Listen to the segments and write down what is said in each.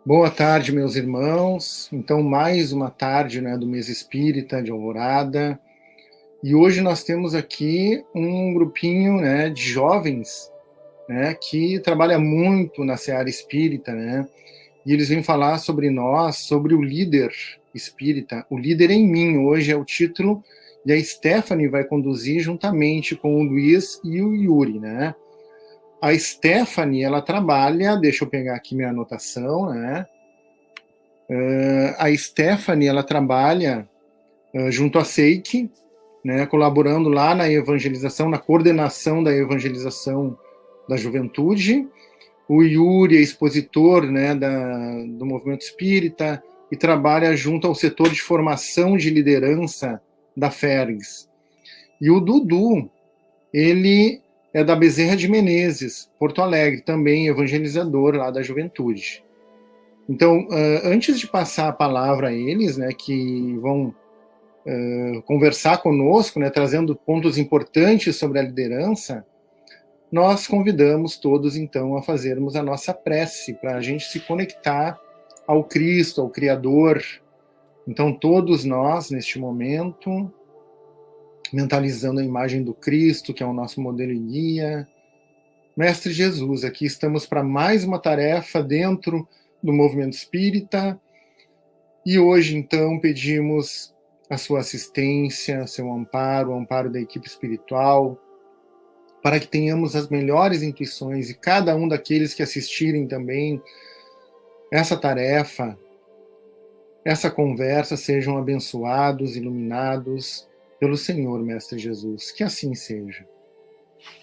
Boa tarde, meus irmãos. Então, mais uma tarde, né, do mês espírita de Alvorada. E hoje nós temos aqui um grupinho, né, de jovens, né, que trabalha muito na seara espírita, né? E eles vêm falar sobre nós, sobre o líder espírita, o líder em mim. Hoje é o título, e a Stephanie vai conduzir juntamente com o Luiz e o Yuri, né? A Stephanie, ela trabalha, deixa eu pegar aqui minha anotação, né? A Stephanie, ela trabalha junto à SEIC, né, colaborando lá na evangelização, na coordenação da evangelização da juventude. O Yuri é expositor, né, do movimento espírita e trabalha junto ao setor de formação de liderança da FERGS. E o Dudu, ele é da Bezerra de Menezes, Porto Alegre, também evangelizador lá da juventude. Então, antes de passar a palavra a eles, né, que vão conversar conosco, né, trazendo pontos importantes sobre a liderança, nós convidamos todos, então, a fazermos a nossa prece, para a gente se conectar ao Cristo, ao Criador. Então, todos nós, neste momento, mentalizando a imagem do Cristo, que é o nosso modelo e guia. Mestre Jesus, aqui estamos para mais uma tarefa dentro do movimento espírita, e hoje, então, pedimos a sua assistência, seu amparo, o amparo da equipe espiritual, para que tenhamos as melhores intuições e cada um daqueles que assistirem também essa tarefa, essa conversa, sejam abençoados, iluminados pelo Senhor, Mestre Jesus. Que assim seja.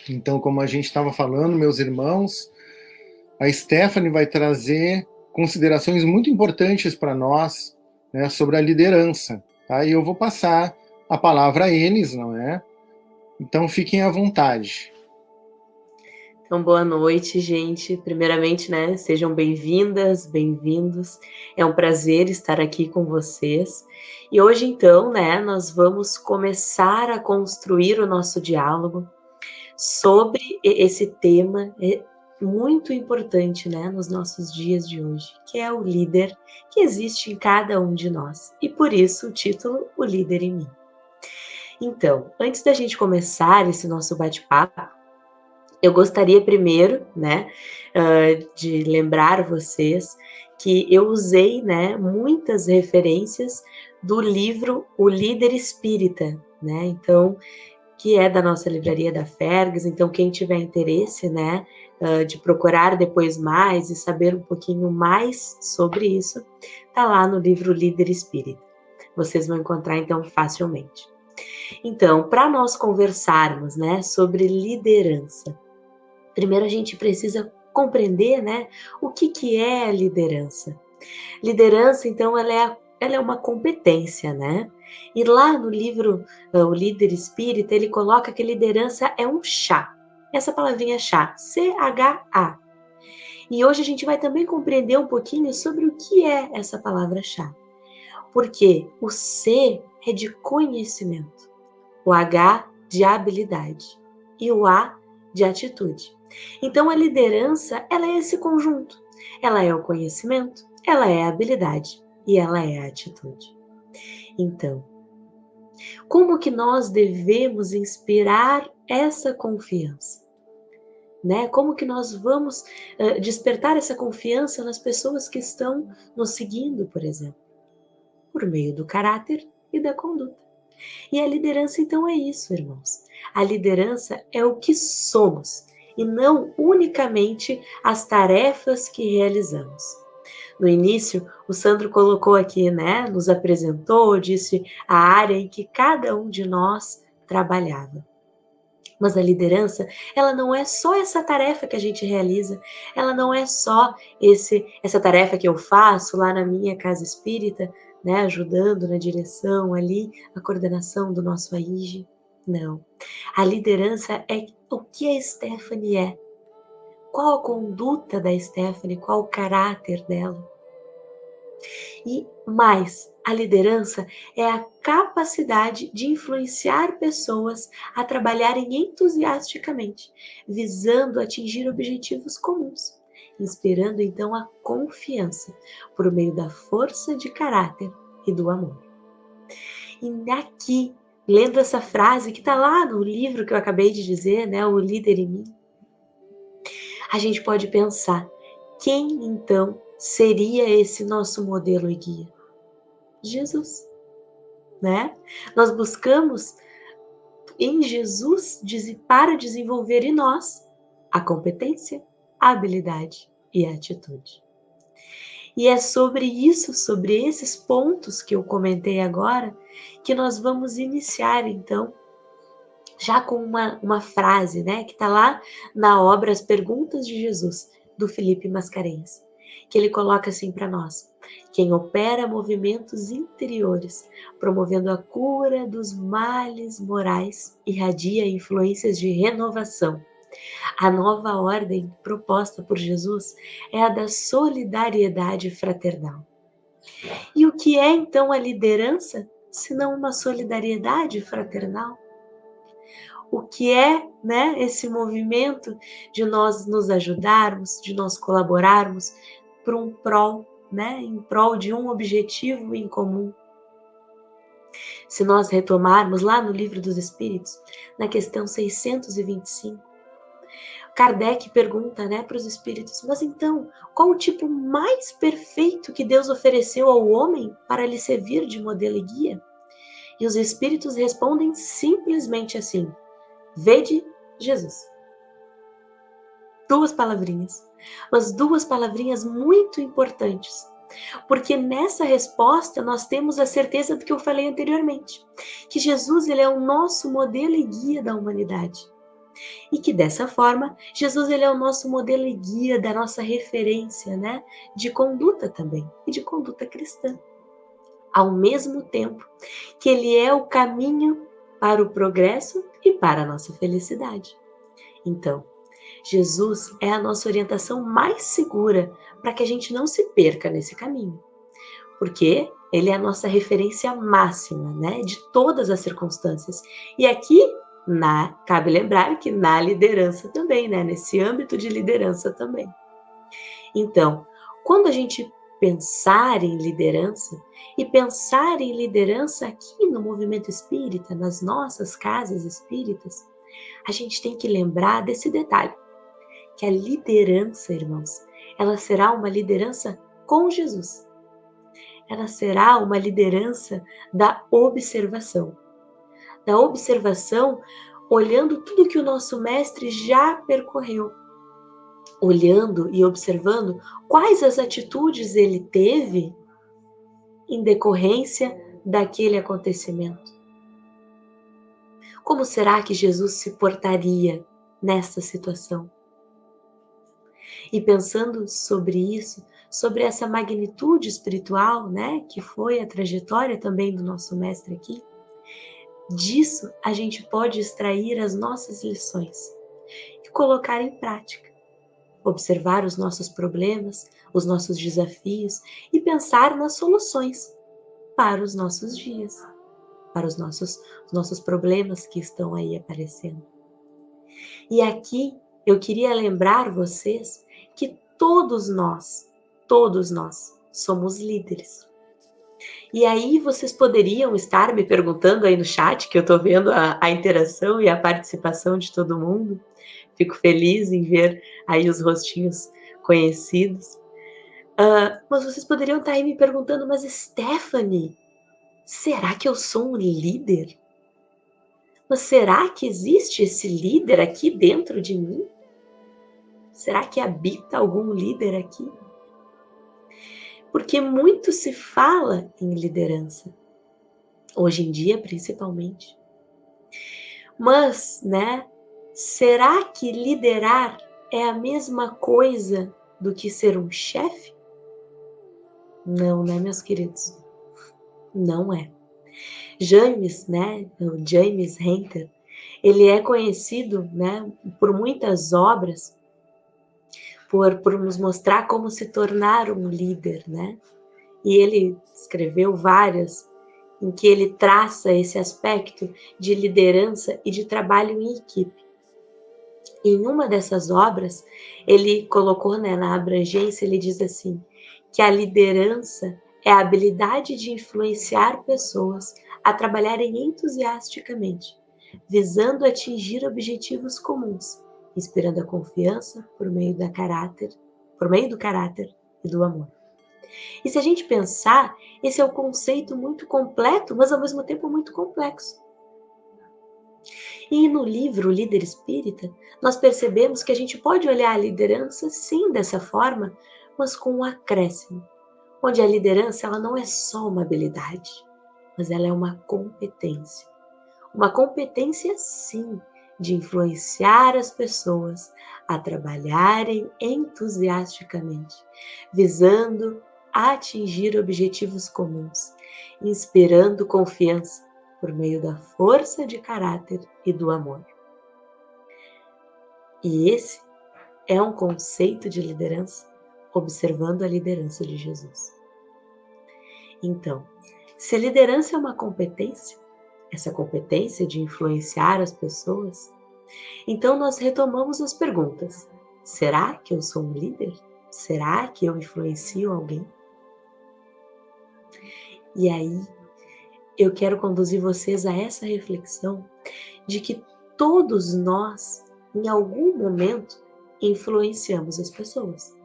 Então, como a gente estava falando, meus irmãos, a Stephanie vai trazer considerações muito importantes para nós, né, sobre a liderança. Tá? E eu vou passar a palavra a eles, não é? Então, fiquem à vontade. Então, boa noite, gente. Primeiramente, né, sejam bem-vindas, bem-vindos. É um prazer estar aqui com vocês. E hoje, então, né, nós vamos começar a construir o nosso diálogo sobre esse tema muito importante, né, nos nossos dias de hoje, que é o líder que existe em cada um de nós. E por isso o título, O Líder em Mim. Então, antes da gente começar esse nosso bate-papo, eu gostaria primeiro, né, de lembrar vocês que eu usei, né, muitas referências do livro O Líder Espírita, né, então, que é da nossa livraria da Fergus. Então, quem tiver interesse, né, de procurar depois mais e saber um pouquinho mais sobre isso, tá lá no livro Líder Espírita. Vocês vão encontrar, então, facilmente. Então, para nós conversarmos, né, sobre liderança, primeiro a gente precisa compreender, né, o que é a liderança. Liderança, então, ela é uma competência, né? E lá no livro O Líder Espírita, ele coloca que liderança é um chá. Essa palavrinha chá, C-H-A. E hoje a gente vai também compreender um pouquinho sobre o que é essa palavra chá. Porque o C é de conhecimento, o H de habilidade e o A de atitude. Então a liderança, ela é esse conjunto. Ela é o conhecimento, ela é a habilidade e ela é a atitude. Então, como que nós devemos inspirar essa confiança? Né? Como que nós vamos despertar essa confiança nas pessoas que estão nos seguindo, por exemplo? Por meio do caráter e da conduta. E a liderança, então, é isso, irmãos. A liderança é o que somos e não unicamente as tarefas que realizamos. No início, o Sandro colocou aqui, né, nos apresentou, disse a área em que cada um de nós trabalhava. Mas a liderança, ela não é só essa tarefa que a gente realiza, ela não é só essa tarefa que eu faço lá na minha casa espírita, né, ajudando na direção ali, a coordenação do nosso AIGE. Não. A liderança é o que a Stephanie é. Qual a conduta da Stephanie, qual o caráter dela. E mais, a liderança é a capacidade de influenciar pessoas a trabalharem entusiasticamente, visando atingir objetivos comuns. inspirando então a confiança por meio da força de caráter e do amor. E aqui, lendo essa frase que está lá no livro que eu acabei de dizer, né, O Líder em Mim, a gente pode pensar, quem então seria esse nosso modelo e guia? Jesus, né? Nós buscamos em Jesus para desenvolver em nós a competência, a habilidade e a atitude. E é sobre isso, sobre esses pontos que eu comentei agora, que nós vamos iniciar então, já com uma frase, né, que está lá na obra As Perguntas de Jesus, do Felipe Mascarenhas, que ele coloca assim para nós: quem opera movimentos interiores, promovendo a cura dos males morais, irradia influências de renovação. A nova ordem proposta por Jesus é a da solidariedade fraternal. E o que é então a liderança, se não uma solidariedade fraternal? O que é, né, esse movimento de nós nos ajudarmos, de nós colaborarmos para um prol, né, em prol de um objetivo em comum? Se nós retomarmos lá no Livro dos Espíritos, na questão 625, Kardec pergunta, né, para os espíritos, mas então, qual o tipo mais perfeito que Deus ofereceu ao homem para lhe servir de modelo e guia? E os espíritos respondem simplesmente assim: vede Jesus. Duas palavrinhas, mas duas palavrinhas muito importantes, porque nessa resposta nós temos a certeza do que eu falei anteriormente, que Jesus ele é o nosso modelo e guia da humanidade. E que dessa forma, Jesus ele é o nosso modelo e guia da nossa referência, né, de conduta também, e de conduta cristã. Ao mesmo tempo que ele é o caminho para o progresso e para a nossa felicidade. Então, Jesus é a nossa orientação mais segura para que a gente não se perca nesse caminho. Porque ele é a nossa referência máxima, né, de todas as circunstâncias. E aqui, cabe lembrar que na liderança também, né, nesse âmbito de liderança também. Então, quando a gente pensar em liderança, e pensar em liderança aqui no movimento espírita, nas nossas casas espíritas, a gente tem que lembrar desse detalhe, que a liderança, irmãos, ela será uma liderança com Jesus. Ela será uma liderança da observação. Da observação, olhando tudo que o nosso mestre já percorreu. Olhando e observando quais as atitudes ele teve em decorrência daquele acontecimento. Como será que Jesus se portaria nessa situação? E pensando sobre isso, sobre essa magnitude espiritual, né, que foi a trajetória também do nosso mestre aqui, disso a gente pode extrair as nossas lições e colocar em prática. Observar os nossos problemas, os nossos desafios e pensar nas soluções para os nossos dias, para os nossos problemas que estão aí aparecendo. E aqui eu queria lembrar vocês que todos nós somos líderes. E aí vocês poderiam estar me perguntando aí no chat, que eu estou vendo a interação e a participação de todo mundo. Fico feliz em ver aí os rostinhos conhecidos. Mas vocês poderiam estar aí me perguntando, mas Stephanie, será que eu sou um líder? Mas será que existe esse líder aqui dentro de mim? Será que habita algum líder aqui? Porque muito se fala em liderança, hoje em dia principalmente. Mas, né, será que liderar é a mesma coisa do que ser um chefe? Não, né, meus queridos? Não é. James, né, o James Hunter, ele é conhecido, né, por muitas obras, por nos mostrar como se tornar um líder, né? E ele escreveu várias em que ele traça esse aspecto de liderança e de trabalho em equipe. Em uma dessas obras, ele colocou, né, na abrangência, ele diz assim, que a liderança é a habilidade de influenciar pessoas a trabalharem entusiasticamente, visando atingir objetivos comuns, inspirando a confiança por meio do caráter e do amor. E se a gente pensar, esse é um conceito muito completo, mas ao mesmo tempo muito complexo. E no livro O Líder Espírita, nós percebemos que a gente pode olhar a liderança sim dessa forma, mas com um acréscimo, onde a liderança ela não é só uma habilidade, mas ela é uma competência. Uma competência sim de influenciar as pessoas a trabalharem entusiasticamente, visando atingir objetivos comuns, inspirando confiança por meio da força de caráter e do amor. E esse é um conceito de liderança, observando a liderança de Jesus. Então, se a liderança é uma competência, essa competência de influenciar as pessoas, então nós retomamos as perguntas. Será que eu sou um líder? Será que eu influencio alguém? E aí, eu quero conduzir vocês a essa reflexão de que todos nós, em algum momento, influenciamos as pessoas.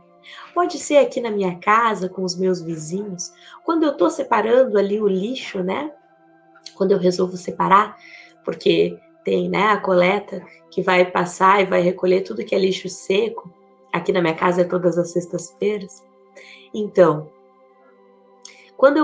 Pode ser aqui na minha casa, com os meus vizinhos, quando eu estou separando ali o lixo, né? Quando eu resolvo separar, porque tem, né, a coleta que vai passar e vai recolher tudo que é lixo seco. Aqui na minha casa é todas as sextas-feiras. Então, quando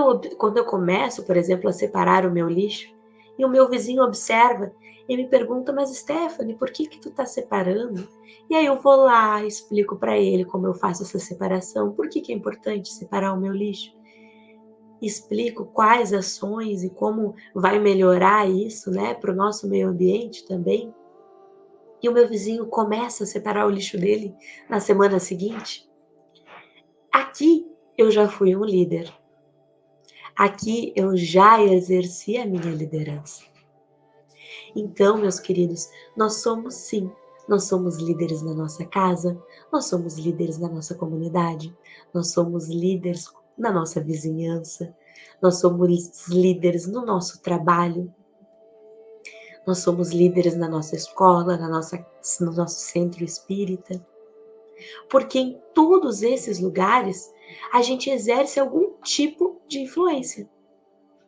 eu começo, por exemplo, a separar o meu lixo, e o meu vizinho observa e me pergunta, mas Stephanie, por que tu tá separando? E aí eu vou lá, explico para ele como eu faço essa separação, por que é importante separar o meu lixo. Explico quais ações e como vai melhorar isso, né, para o nosso meio ambiente também. E o meu vizinho começa a separar o lixo dele na semana seguinte. Aqui eu já fui um líder. Aqui eu já exerci a minha liderança. Então, meus queridos, nós somos sim, nós somos líderes na nossa casa, nós somos líderes na nossa comunidade, nós somos líderes na nossa vizinhança, nós somos líderes no nosso trabalho, nós somos líderes na nossa escola, no nosso centro espírita. Porque em todos esses lugares a gente exerce algum tipo de influência,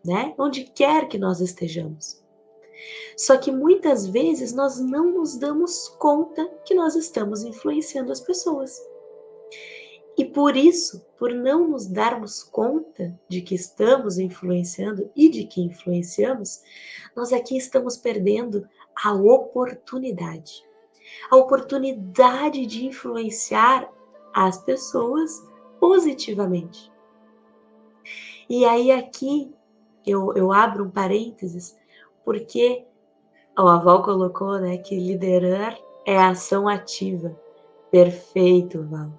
né? Onde quer que nós estejamos. Só que muitas vezes nós não nos damos conta que nós estamos influenciando as pessoas. E por isso, por não nos darmos conta de que estamos influenciando e de que influenciamos, nós aqui estamos perdendo a oportunidade. A oportunidade de influenciar as pessoas positivamente. E aí aqui eu abro um parênteses, porque a avó colocou, né, que liderar é ação ativa. Perfeito, Val.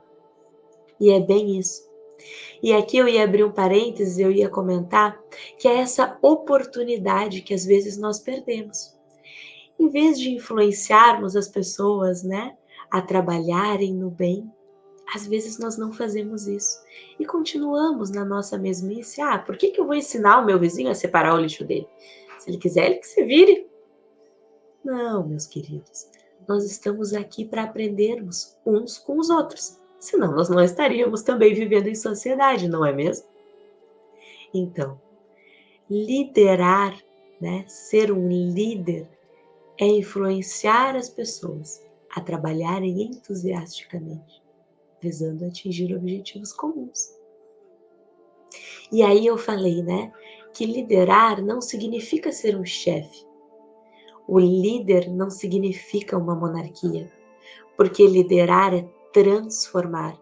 E é bem isso. E aqui eu ia abrir um parênteses, eu ia comentar que é essa oportunidade que às vezes nós perdemos. Em vez de influenciarmos as pessoas, né, a trabalharem no bem, às vezes nós não fazemos isso. E continuamos na nossa mesmice. Ah, por que eu vou ensinar o meu vizinho a separar o lixo dele? Se ele quiser, ele que se vire. Não, meus queridos, nós estamos aqui para aprendermos uns com os outros, senão nós não estaríamos também vivendo em sociedade, não é mesmo? Então, liderar, né, ser um líder, é influenciar as pessoas a trabalharem entusiasticamente, visando atingir objetivos comuns. E aí eu falei, né, que liderar não significa ser um chefe. O líder não significa uma monarquia, porque liderar é transformar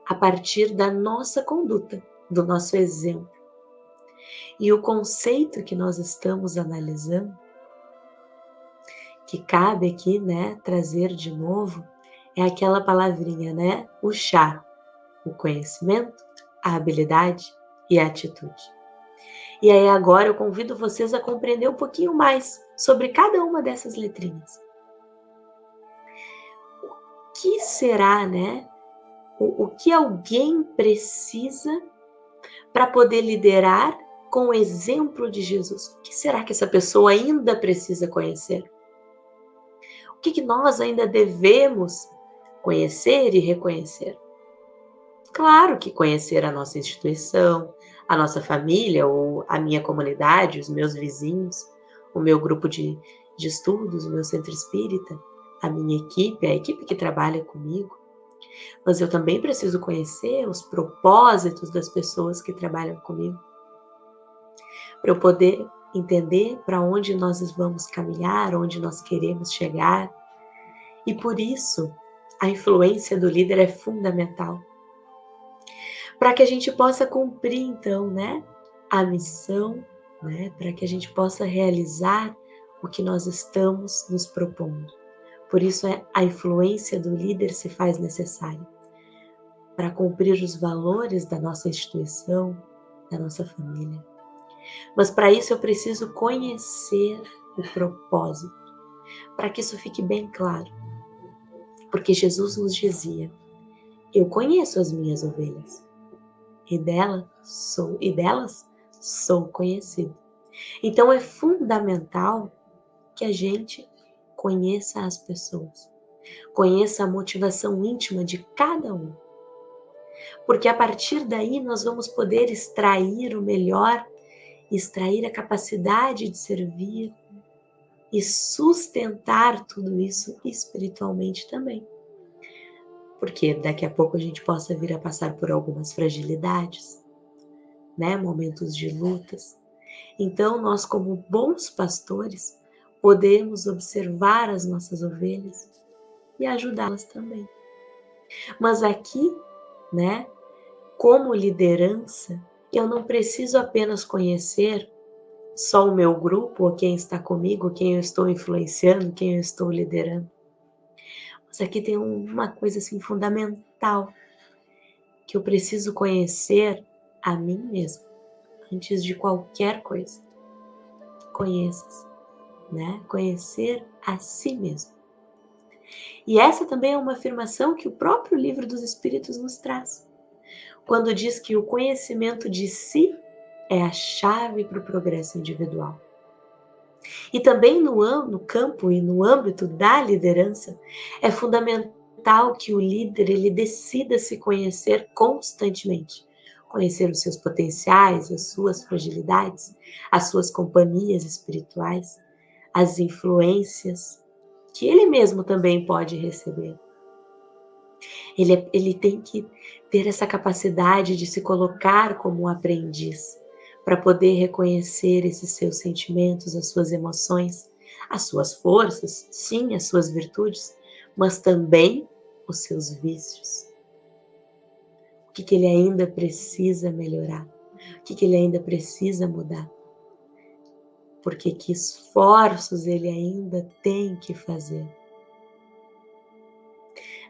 a partir da nossa conduta, do nosso exemplo. E o conceito que nós estamos analisando, que cabe aqui, né, trazer de novo, é aquela palavrinha, né, o chá, o conhecimento, a habilidade e a atitude. E aí agora eu convido vocês a compreender um pouquinho mais sobre cada uma dessas letrinhas. que será, né? O que alguém precisa para poder liderar com o exemplo de Jesus? O que será que essa pessoa ainda precisa conhecer? O que nós ainda devemos conhecer e reconhecer? Claro que conhecer a nossa instituição, a nossa família ou a minha comunidade, os meus vizinhos, o meu grupo de estudos, o meu centro espírita, a minha equipe, a equipe que trabalha comigo. Mas eu também preciso conhecer os propósitos das pessoas que trabalham comigo, para eu poder entender para onde nós vamos caminhar, onde nós queremos chegar. E por isso, a influência do líder é fundamental, para que a gente possa cumprir, então, né, a missão, né, para que a gente possa realizar o que nós estamos nos propondo. Por isso, a influência do líder se faz necessária, para cumprir os valores da nossa instituição, da nossa família. Mas para isso eu preciso conhecer o propósito, para que isso fique bem claro. Porque Jesus nos dizia: eu conheço as minhas ovelhas, e delas sou conhecido. Então é fundamental que a gente conheça as pessoas, conheça a motivação íntima de cada um. Porque a partir daí nós vamos poder extrair o melhor, extrair a capacidade de servir e sustentar tudo isso espiritualmente também. Porque daqui a pouco a gente possa vir a passar por algumas fragilidades, né? Momentos de lutas. Então nós, como bons pastores, podemos observar as nossas ovelhas e ajudá-las também. Mas aqui, né, como liderança, eu não preciso apenas conhecer só o meu grupo, ou quem está comigo, quem eu estou influenciando, quem eu estou liderando. Mas aqui tem uma coisa assim fundamental, que eu preciso conhecer a mim mesmo, antes de qualquer coisa. Conheça-se, né? Conhecer a si mesmo. E essa também é uma afirmação que o próprio Livro dos Espíritos nos traz, quando diz que o conhecimento de si é a chave para o progresso individual. E também no campo e no âmbito da liderança, é fundamental que o líder ele decida se conhecer constantemente, conhecer os seus potenciais, as suas fragilidades, as suas companhias espirituais, as influências que ele mesmo também pode receber. Ele tem que ter essa capacidade de se colocar como um aprendiz, para poder reconhecer esses seus sentimentos, as suas emoções, as suas forças, sim, as suas virtudes, mas também os seus vícios. O que ele ainda precisa melhorar, o que ele ainda precisa mudar. Porque que esforços ele ainda tem que fazer.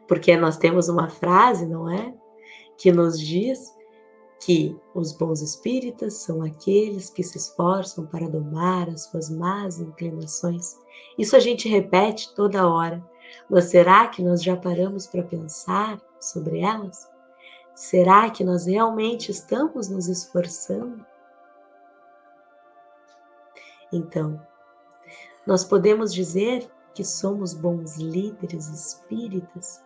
Porque nós temos uma frase, não é? Que nos diz que os bons espíritas são aqueles que se esforçam para domar as suas más inclinações. Isso a gente repete toda hora, mas será que nós já paramos para pensar sobre elas? Será que nós realmente estamos nos esforçando? Então, nós podemos dizer que somos bons líderes espíritas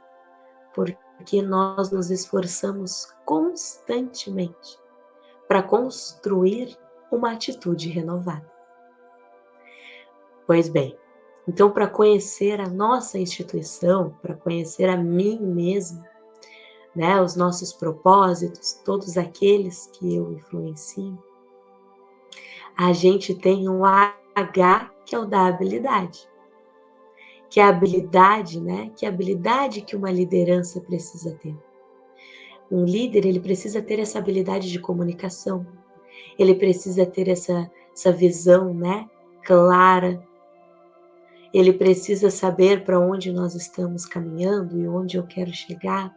porque nós nos esforçamos constantemente para construir uma atitude renovada. Pois bem, então para conhecer a nossa instituição, para conhecer a mim mesmo, né, os nossos propósitos, todos aqueles que eu influencio, a gente tem um H que é o da habilidade. Que é a habilidade, né? Que é a habilidade que uma liderança precisa ter. Um líder, ele precisa ter essa habilidade de comunicação. Ele precisa ter essa visão, né? Clara. Ele precisa saber para onde nós estamos caminhando e onde eu quero chegar.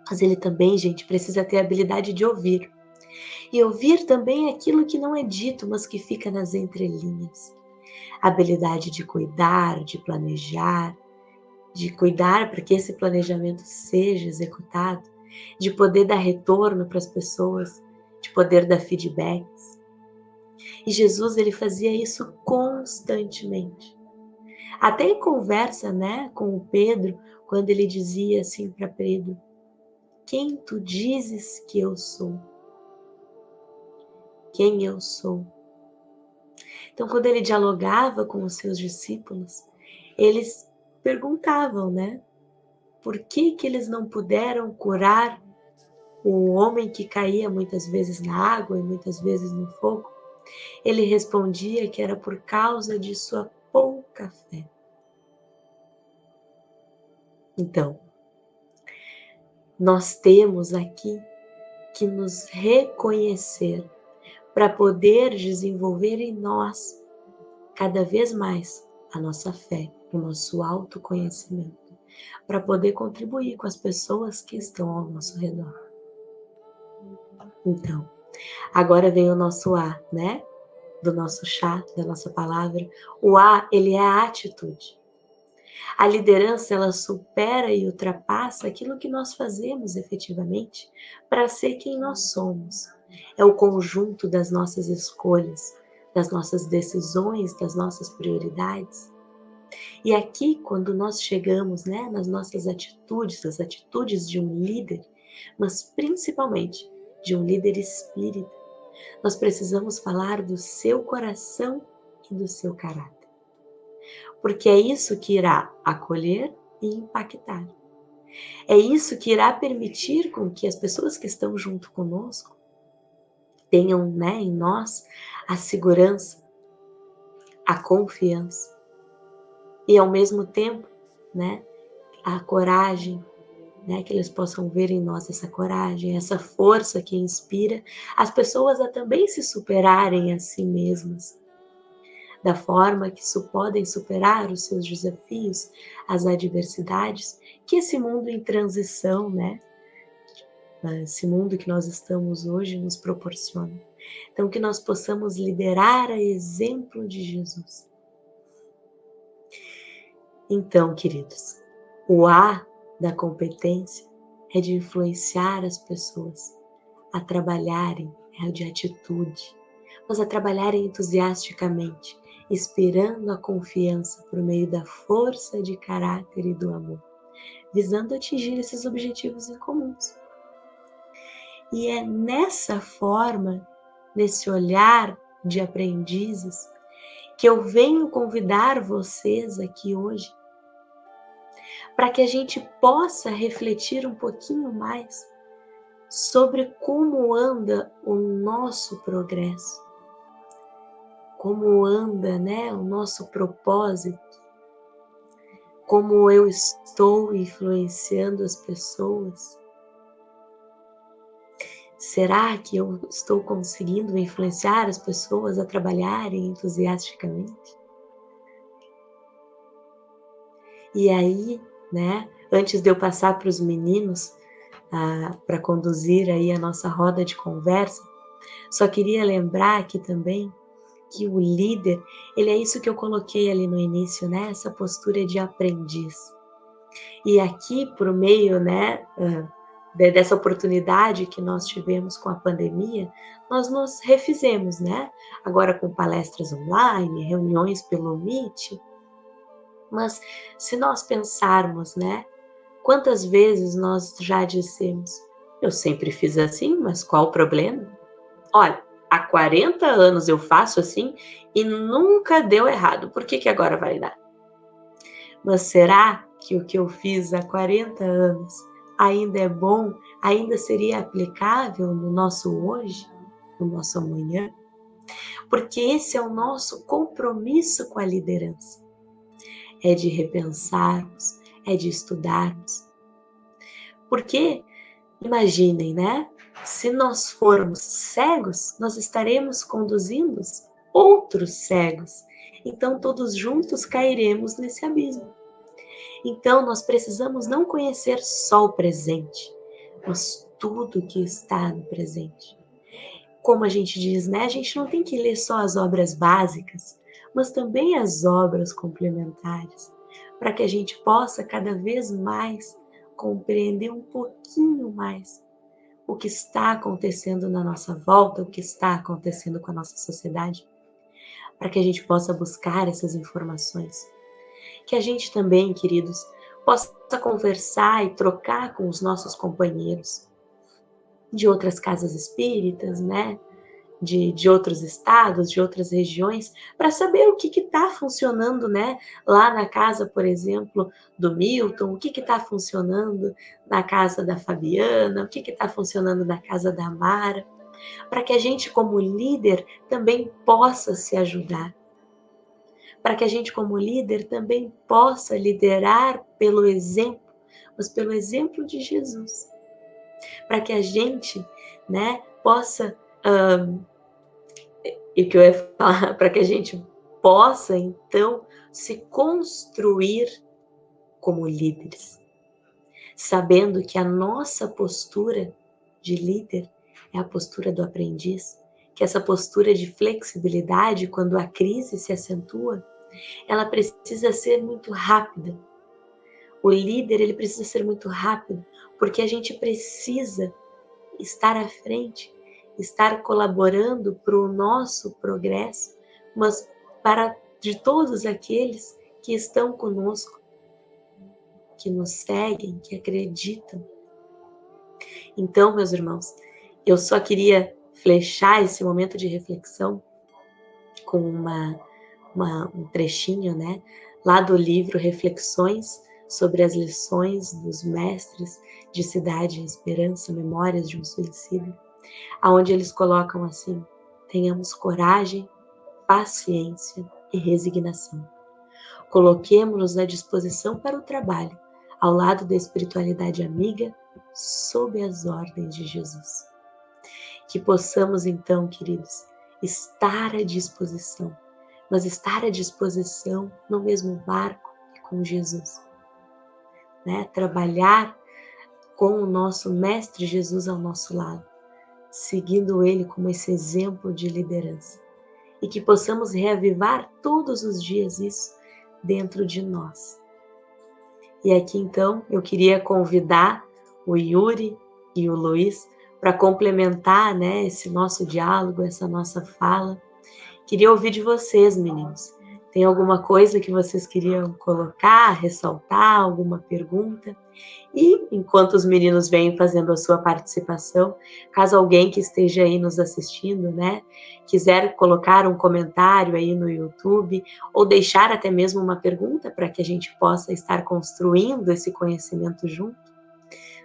Mas ele também, gente, precisa ter a habilidade de ouvir. E ouvir também aquilo que não é dito, mas que fica nas entrelinhas. A habilidade de cuidar, de planejar, de cuidar para que esse planejamento seja executado, de poder dar retorno para as pessoas, de poder dar feedbacks. E Jesus, ele fazia isso constantemente. Até em conversa, né, com o Pedro, quando ele dizia assim para Pedro: quem tu dizes que eu sou? Quem eu sou? Então, quando ele dialogava com os seus discípulos, eles perguntavam, né, por que eles não puderam curar o homem que caía muitas vezes na água e muitas vezes no fogo? Ele respondia que era por causa de sua pouca fé. Então, nós temos aqui que nos reconhecer para poder desenvolver em nós cada vez mais a nossa fé, o nosso autoconhecimento, para poder contribuir com as pessoas que estão ao nosso redor. Então, agora vem o nosso A, né? Do nosso chá, da nossa palavra. O A, ele é a atitude. A liderança, ela supera e ultrapassa aquilo que nós fazemos efetivamente para ser quem nós somos. É o conjunto das nossas escolhas, das nossas decisões, das nossas prioridades. E aqui, quando nós chegamos, né, nas nossas atitudes, as atitudes de um líder, mas principalmente de um líder espírita, nós precisamos falar do seu coração e do seu caráter. Porque é isso que irá acolher e impactar. É isso que irá permitir com que as pessoas que estão junto conosco tenham, né, em nós a segurança, a confiança e ao mesmo tempo, né, a coragem, né, que eles possam ver em nós essa coragem, essa força que inspira as pessoas a também se superarem a si mesmas, da forma que podem superar os seus desafios, as adversidades que esse mundo em transição, né, esse mundo que nós estamos hoje nos proporciona. Então, que nós possamos liderar a exemplo de Jesus. Então, queridos, o A da competência é de influenciar as pessoas a trabalharem, é o de atitude, mas a trabalharem entusiasticamente, esperando a confiança por meio da força de caráter e do amor, visando atingir esses objetivos em comuns. E é nessa forma, nesse olhar de aprendizes, que eu venho convidar vocês aqui hoje, para que a gente possa refletir um pouquinho mais sobre como anda o nosso progresso, como anda, né, o nosso propósito, como eu estou influenciando as pessoas. Será que eu estou conseguindo influenciar as pessoas a trabalharem entusiasticamente? E aí, né, antes de eu passar para os meninos, para conduzir aí a nossa roda de conversa, só queria lembrar aqui também que o líder, ele é isso que eu coloquei ali no início, né, essa postura de aprendiz. E aqui, por meio, né, dessa oportunidade que nós tivemos com a pandemia, nós nos refizemos, né? Agora com palestras online, reuniões pelo Meet. Mas se nós pensarmos, né? Quantas vezes nós já dissemos, eu sempre fiz assim, mas qual o problema? Olha, há 40 anos eu faço assim e nunca deu errado, por que agora vai dar? Mas será que o que eu fiz há 40 anos ainda é bom, ainda seria aplicável no nosso hoje, no nosso amanhã? Porque esse é o nosso compromisso com a liderança. É de repensarmos, é de estudarmos. Porque, imaginem, né? Se nós formos cegos, nós estaremos conduzindo outros cegos. Então, todos juntos cairemos nesse abismo. Então, nós precisamos não conhecer só o presente, mas tudo que está no presente. Como a gente diz, né? A gente não tem que ler só as obras básicas, mas também as obras complementares, para que a gente possa cada vez mais compreender um pouquinho mais o que está acontecendo na nossa volta, o que está acontecendo com a nossa sociedade, para que a gente possa buscar essas informações. Que a gente também, queridos, possa conversar e trocar com os nossos companheiros de outras casas espíritas, né? De outros estados, de outras regiões, para saber o que está funcionando, né? Lá na casa, por exemplo, do Milton, o que está funcionando na casa da Fabiana, o que está funcionando na casa da Mara, para que a gente, como líder, também possa se ajudar. Para que a gente, como líder, também possa liderar pelo exemplo, mas pelo exemplo de Jesus. Para que a gente, né, possa... E o que eu ia falar, para que a gente possa, então, se construir como líderes, sabendo que a nossa postura de líder é a postura do aprendiz, que essa postura de flexibilidade, quando a crise se acentua, ela precisa ser muito rápida. O líder, ele precisa ser muito rápido, porque a gente precisa estar à frente, estar colaborando para o nosso progresso, mas para de todos aqueles que estão conosco, que nos seguem, que acreditam. Então, meus irmãos, eu só queria flechar esse momento de reflexão com um trechinho, né, lá do livro Reflexões sobre as lições dos mestres de Cidade e Esperança, Memórias de um Suicida, aonde eles colocam assim: tenhamos coragem, paciência e resignação. Coloquemo-nos à disposição para o trabalho, ao lado da espiritualidade amiga, sob as ordens de Jesus. Que possamos então, queridos, estar à disposição, mas estar à disposição no mesmo barco que com Jesus, né? Trabalhar com o nosso Mestre Jesus ao nosso lado, seguindo ele como esse exemplo de liderança. E que possamos reavivar todos os dias isso dentro de nós. E aqui então eu queria convidar o Yuri e o Luiz para complementar, né, esse nosso diálogo, essa nossa fala. Queria ouvir de vocês, meninos. Tem alguma coisa que vocês queriam colocar, ressaltar, alguma pergunta? E, enquanto os meninos vêm fazendo a sua participação, caso alguém que esteja aí nos assistindo, né, quiser colocar um comentário aí no YouTube, ou deixar até mesmo uma pergunta para que a gente possa estar construindo esse conhecimento junto,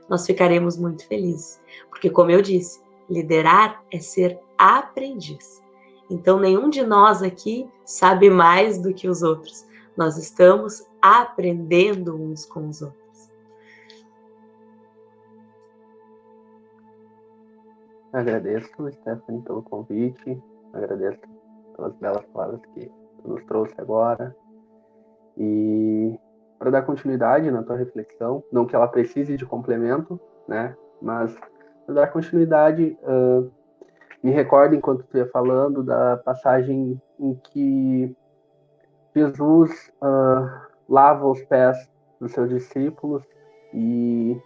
nós ficaremos muito felizes. Porque, como eu disse, liderar é ser aprendiz. Então, nenhum de nós aqui sabe mais do que os outros. Nós estamos aprendendo uns com os outros. Agradeço, Stephanie, pelo convite, agradeço pelas belas palavras que tu nos trouxe agora. E para dar continuidade na tua reflexão, não que ela precise de complemento, né? Mas para dar continuidade, me recordo, enquanto tu ia falando, da passagem em que Jesus lava os pés dos seus discípulos e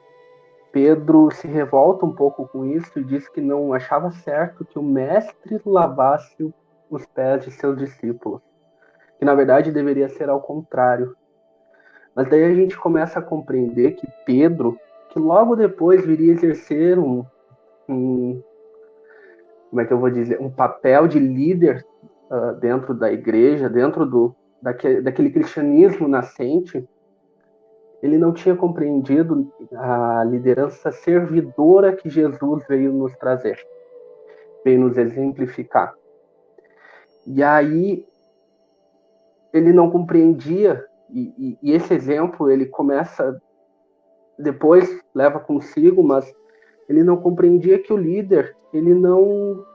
Pedro se revolta um pouco com isso e diz que não achava certo que o mestre lavasse os pés de seus discípulos, que na verdade deveria ser ao contrário. Mas daí a gente começa a compreender que Pedro, que logo depois viria exercer como é que eu vou dizer, um papel de líder dentro da igreja, dentro daquele cristianismo nascente, ele não tinha compreendido a liderança servidora que Jesus veio nos trazer, veio nos exemplificar. E aí ele não compreendia, e esse exemplo ele começa, depois leva consigo, mas ele não compreendia que o líder, ele não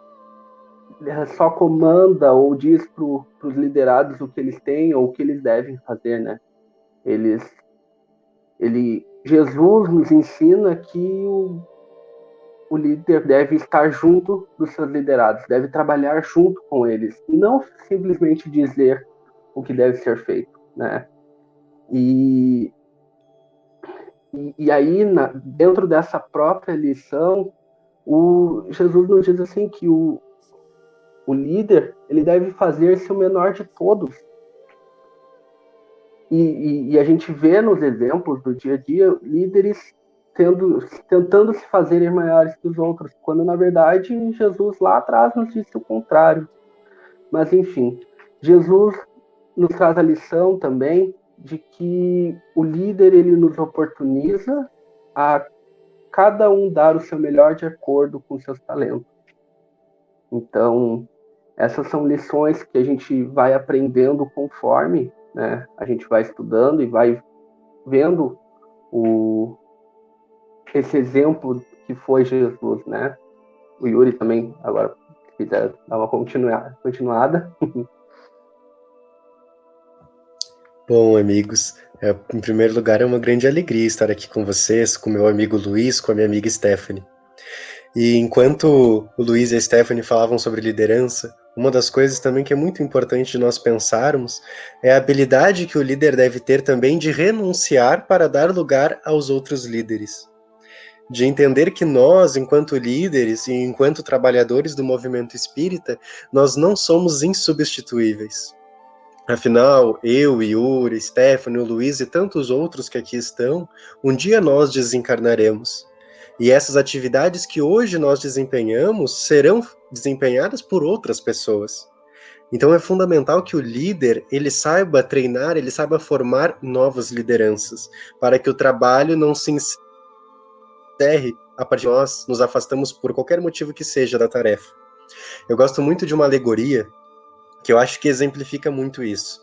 só comanda ou diz para os liderados o que eles têm ou o que eles devem fazer, né? Jesus nos ensina que o líder deve estar junto dos seus liderados, deve trabalhar junto com eles, e não simplesmente dizer o que deve ser feito, né? E aí, dentro dessa própria lição, Jesus nos diz assim que o líder, ele deve fazer-se o menor de todos. E a gente vê nos exemplos do dia a dia líderes tentando se fazerem maiores que os outros, quando na verdade Jesus lá atrás nos disse o contrário. Mas enfim, Jesus nos traz a lição também de que o líder, ele nos oportuniza a cada um dar o seu melhor de acordo com seus talentos. Então, essas são lições que a gente vai aprendendo conforme, né, a gente vai estudando e vai vendo esse exemplo que foi Jesus, né? O Yuri também, agora, se quiser dar uma continuada. Bom, amigos, em primeiro lugar é uma grande alegria estar aqui com vocês, com meu amigo Luiz, com a minha amiga Stephanie. E enquanto o Luiz e a Stephanie falavam sobre liderança, uma das coisas também que é muito importante de nós pensarmos é a habilidade que o líder deve ter também de renunciar para dar lugar aos outros líderes. De entender que nós, enquanto líderes e enquanto trabalhadores do movimento espírita, nós não somos insubstituíveis. Afinal, eu, Yuri, Stephanie, o Luiz e tantos outros que aqui estão, um dia nós desencarnaremos. E essas atividades que hoje nós desempenhamos serão desempenhadas por outras pessoas. Então é fundamental que o líder, ele saiba treinar, ele saiba formar novas lideranças, para que o trabalho não se encerre a partir de nós nos afastamos por qualquer motivo que seja da tarefa. Eu gosto muito de uma alegoria que eu acho que exemplifica muito isso,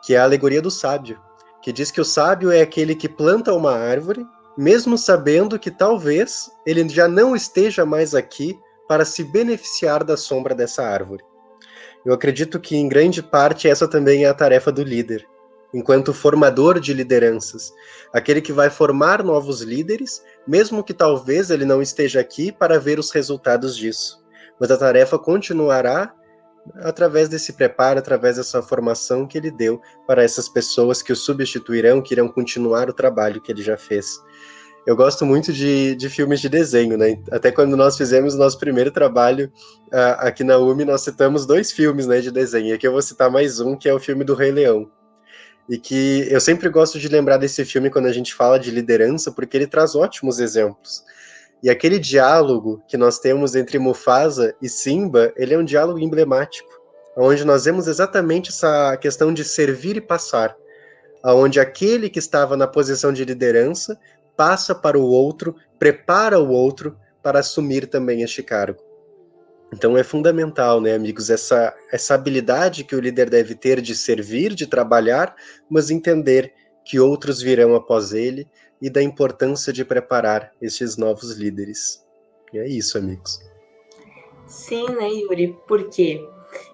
que é a alegoria do sábio, que diz que o sábio é aquele que planta uma árvore, mesmo sabendo que talvez ele já não esteja mais aqui para se beneficiar da sombra dessa árvore. Eu acredito que, em grande parte, essa também é a tarefa do líder, enquanto formador de lideranças, aquele que vai formar novos líderes, mesmo que talvez ele não esteja aqui para ver os resultados disso. Mas a tarefa continuará através desse preparo, através dessa formação que ele deu para essas pessoas que o substituirão, que irão continuar o trabalho que ele já fez. Eu gosto muito de filmes de desenho, né? Até quando nós fizemos o nosso primeiro trabalho aqui na UME, nós citamos 2 filmes, né, de desenho. E aqui eu vou citar mais um, que é o filme do Rei Leão. E que eu sempre gosto de lembrar desse filme quando a gente fala de liderança, porque ele traz ótimos exemplos. E aquele diálogo que nós temos entre Mufasa e Simba, ele é um diálogo emblemático, onde nós vemos exatamente essa questão de servir e passar, onde aquele que estava na posição de liderança passa para o outro, prepara o outro para assumir também este cargo. Então é fundamental, né, amigos, essa habilidade que o líder deve ter de servir, de trabalhar, mas entender que outros virão após ele, e da importância de preparar estes novos líderes. E é isso, amigos. Sim, né, Yuri? Por quê?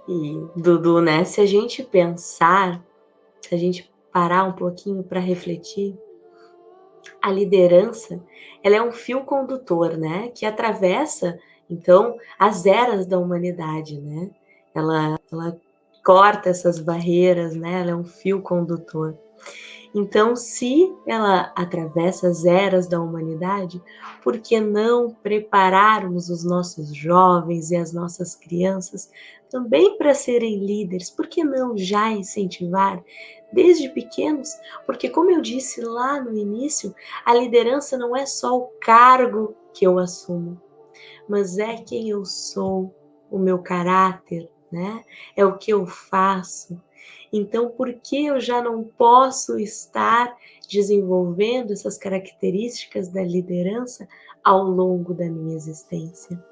E, Dudu, né, se a gente pensar, se a gente parar um pouquinho para refletir, a liderança, ela é um fio condutor, né, que atravessa, então, as eras da humanidade, né? Ela corta essas barreiras, né? Ela é um fio condutor. Então, se ela atravessa as eras da humanidade, por que não prepararmos os nossos jovens e as nossas crianças também para serem líderes? Por que não já incentivar desde pequenos? Porque, como eu disse lá no início, a liderança não é só o cargo que eu assumo, mas é quem eu sou, o meu caráter, né? É o que eu faço. Então, por que eu já não posso estar desenvolvendo essas características da liderança ao longo da minha existência?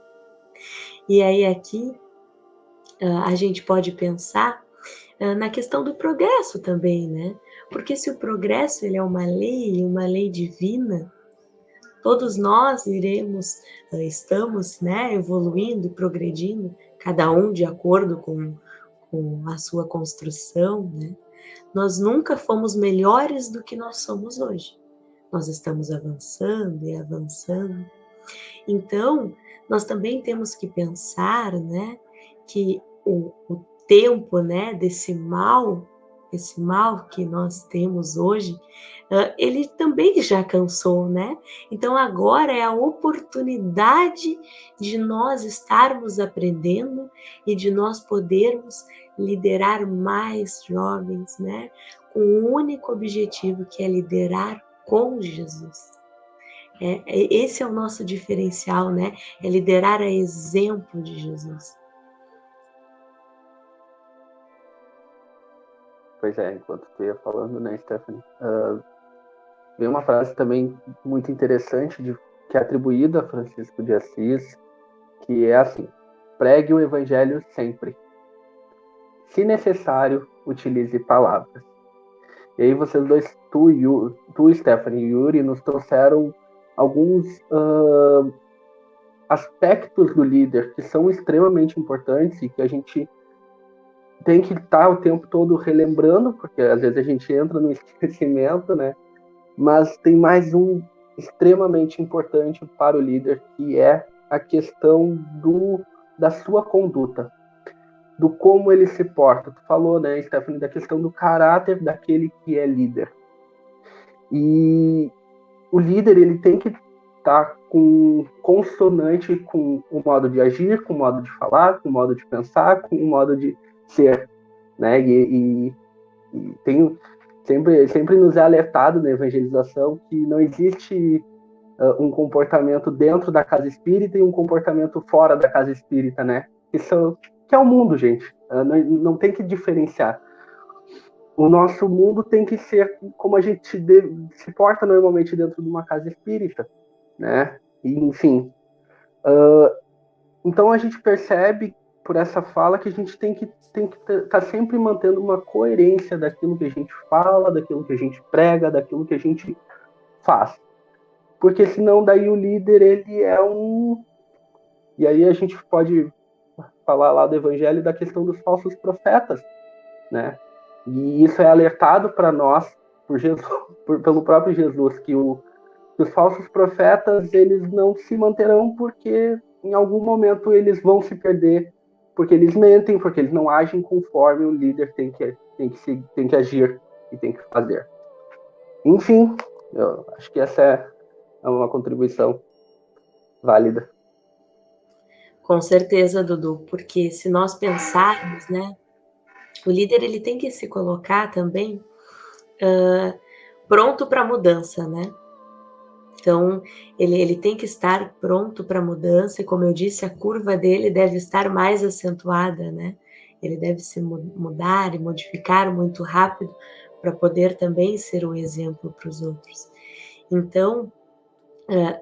E aí aqui a gente pode pensar na questão do progresso também, né? Porque se o progresso ele é uma lei divina, todos nós estamos, né, evoluindo e progredindo, cada um de acordo com a sua construção, né? Nós nunca fomos melhores do que nós somos hoje. Nós estamos avançando e avançando. Então, nós também temos que pensar, né, que o tempo, né, desse mal, esse mal que nós temos hoje, ele também já cansou, né? Então agora é a oportunidade de nós estarmos aprendendo e de nós podermos liderar mais jovens, né? Com um único objetivo, que é liderar com Jesus. Esse é o nosso diferencial, né? É liderar a exemplo de Jesus. Pois é, enquanto tu ia falando, né, Stephanie, veio uma frase também muito interessante que é atribuída a Francisco de Assis, que é assim: pregue o evangelho sempre. Se necessário, utilize palavras. E aí vocês dois, tu Stephanie e Yuri, nos trouxeram alguns aspectos do líder que são extremamente importantes e que a gente tem que estar o tempo todo relembrando, porque às vezes a gente entra no esquecimento, né? Mas tem mais um extremamente importante para o líder, que é a questão da sua conduta, do como ele se porta. Tu falou, né, Stephanie, da questão do caráter daquele que é líder. E o líder, ele tem que estar consonante com o modo de agir, com o modo de falar, com o modo de pensar, com o modo de ser, né? E tem sempre nos é alertado na evangelização que não existe um comportamento dentro da casa espírita e um comportamento fora da casa espírita, né? Que é o mundo, gente. Não tem que diferenciar. O nosso mundo tem que ser como a gente se porta normalmente dentro de uma casa espírita, né? E, enfim. Então a gente percebe por essa fala que a gente tem que estar sempre mantendo uma coerência daquilo que a gente fala, daquilo que a gente prega, daquilo que a gente faz. Porque senão daí o líder, ele é um... E aí a gente pode falar lá do evangelho da questão dos falsos profetas, né? E isso é alertado para nós por Jesus, pelo próprio Jesus, que os falsos profetas, eles não se manterão porque em algum momento eles vão se perder, porque eles mentem, porque eles não agem conforme o líder tem que agir e tem que fazer. Enfim, eu acho que essa é uma contribuição válida. Com certeza, Dudu, porque se nós pensarmos, né, o líder, ele tem que se colocar também pronto para a mudança, né? Então, ele tem que estar pronto para a mudança, e como eu disse, a curva dele deve estar mais acentuada, né? Ele deve se mudar e modificar muito rápido para poder também ser um exemplo para os outros. Então,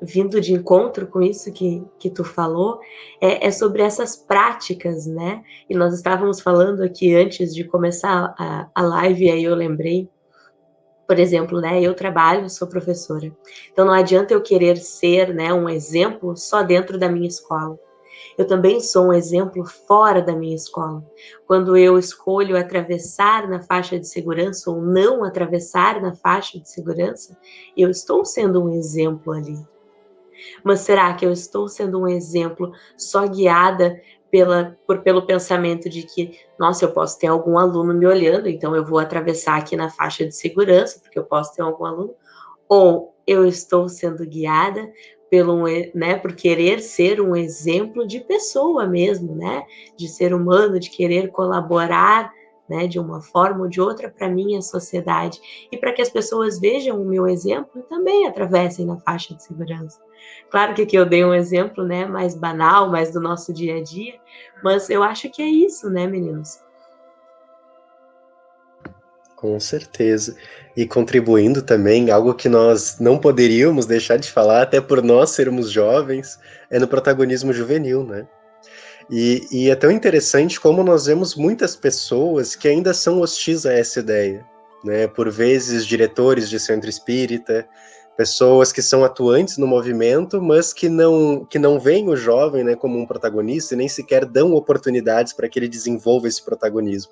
vindo de encontro com isso que tu falou, é sobre essas práticas, né? E nós estávamos falando aqui antes de começar a live, e aí eu lembrei, por exemplo, né, eu trabalho, sou professora, então não adianta eu querer ser, né, um exemplo só dentro da minha escola. Eu também sou um exemplo fora da minha escola. Quando eu escolho atravessar na faixa de segurança ou não atravessar na faixa de segurança, eu estou sendo um exemplo ali. Mas será que eu estou sendo um exemplo só guiada pelo pensamento de que, nossa, eu posso ter algum aluno me olhando, então eu vou atravessar aqui na faixa de segurança, porque eu posso ter algum aluno? Ou eu estou sendo guiada por querer ser um exemplo de pessoa mesmo, né? De ser humano, de querer colaborar, né, de uma forma ou de outra para a minha sociedade, e para que as pessoas vejam o meu exemplo e também atravessem na faixa de segurança. Claro que aqui eu dei um exemplo, né, mais banal, mais do nosso dia a dia, mas eu acho que é isso, né, meninos? Com certeza. E contribuindo também, algo que nós não poderíamos deixar de falar, até por nós sermos jovens, é no protagonismo juvenil, né? E é tão interessante como nós vemos muitas pessoas que ainda são hostis a essa ideia, né? Por vezes, diretores de centro espírita, pessoas que são atuantes no movimento, mas que não veem o jovem, né, como um protagonista e nem sequer dão oportunidades para que ele desenvolva esse protagonismo.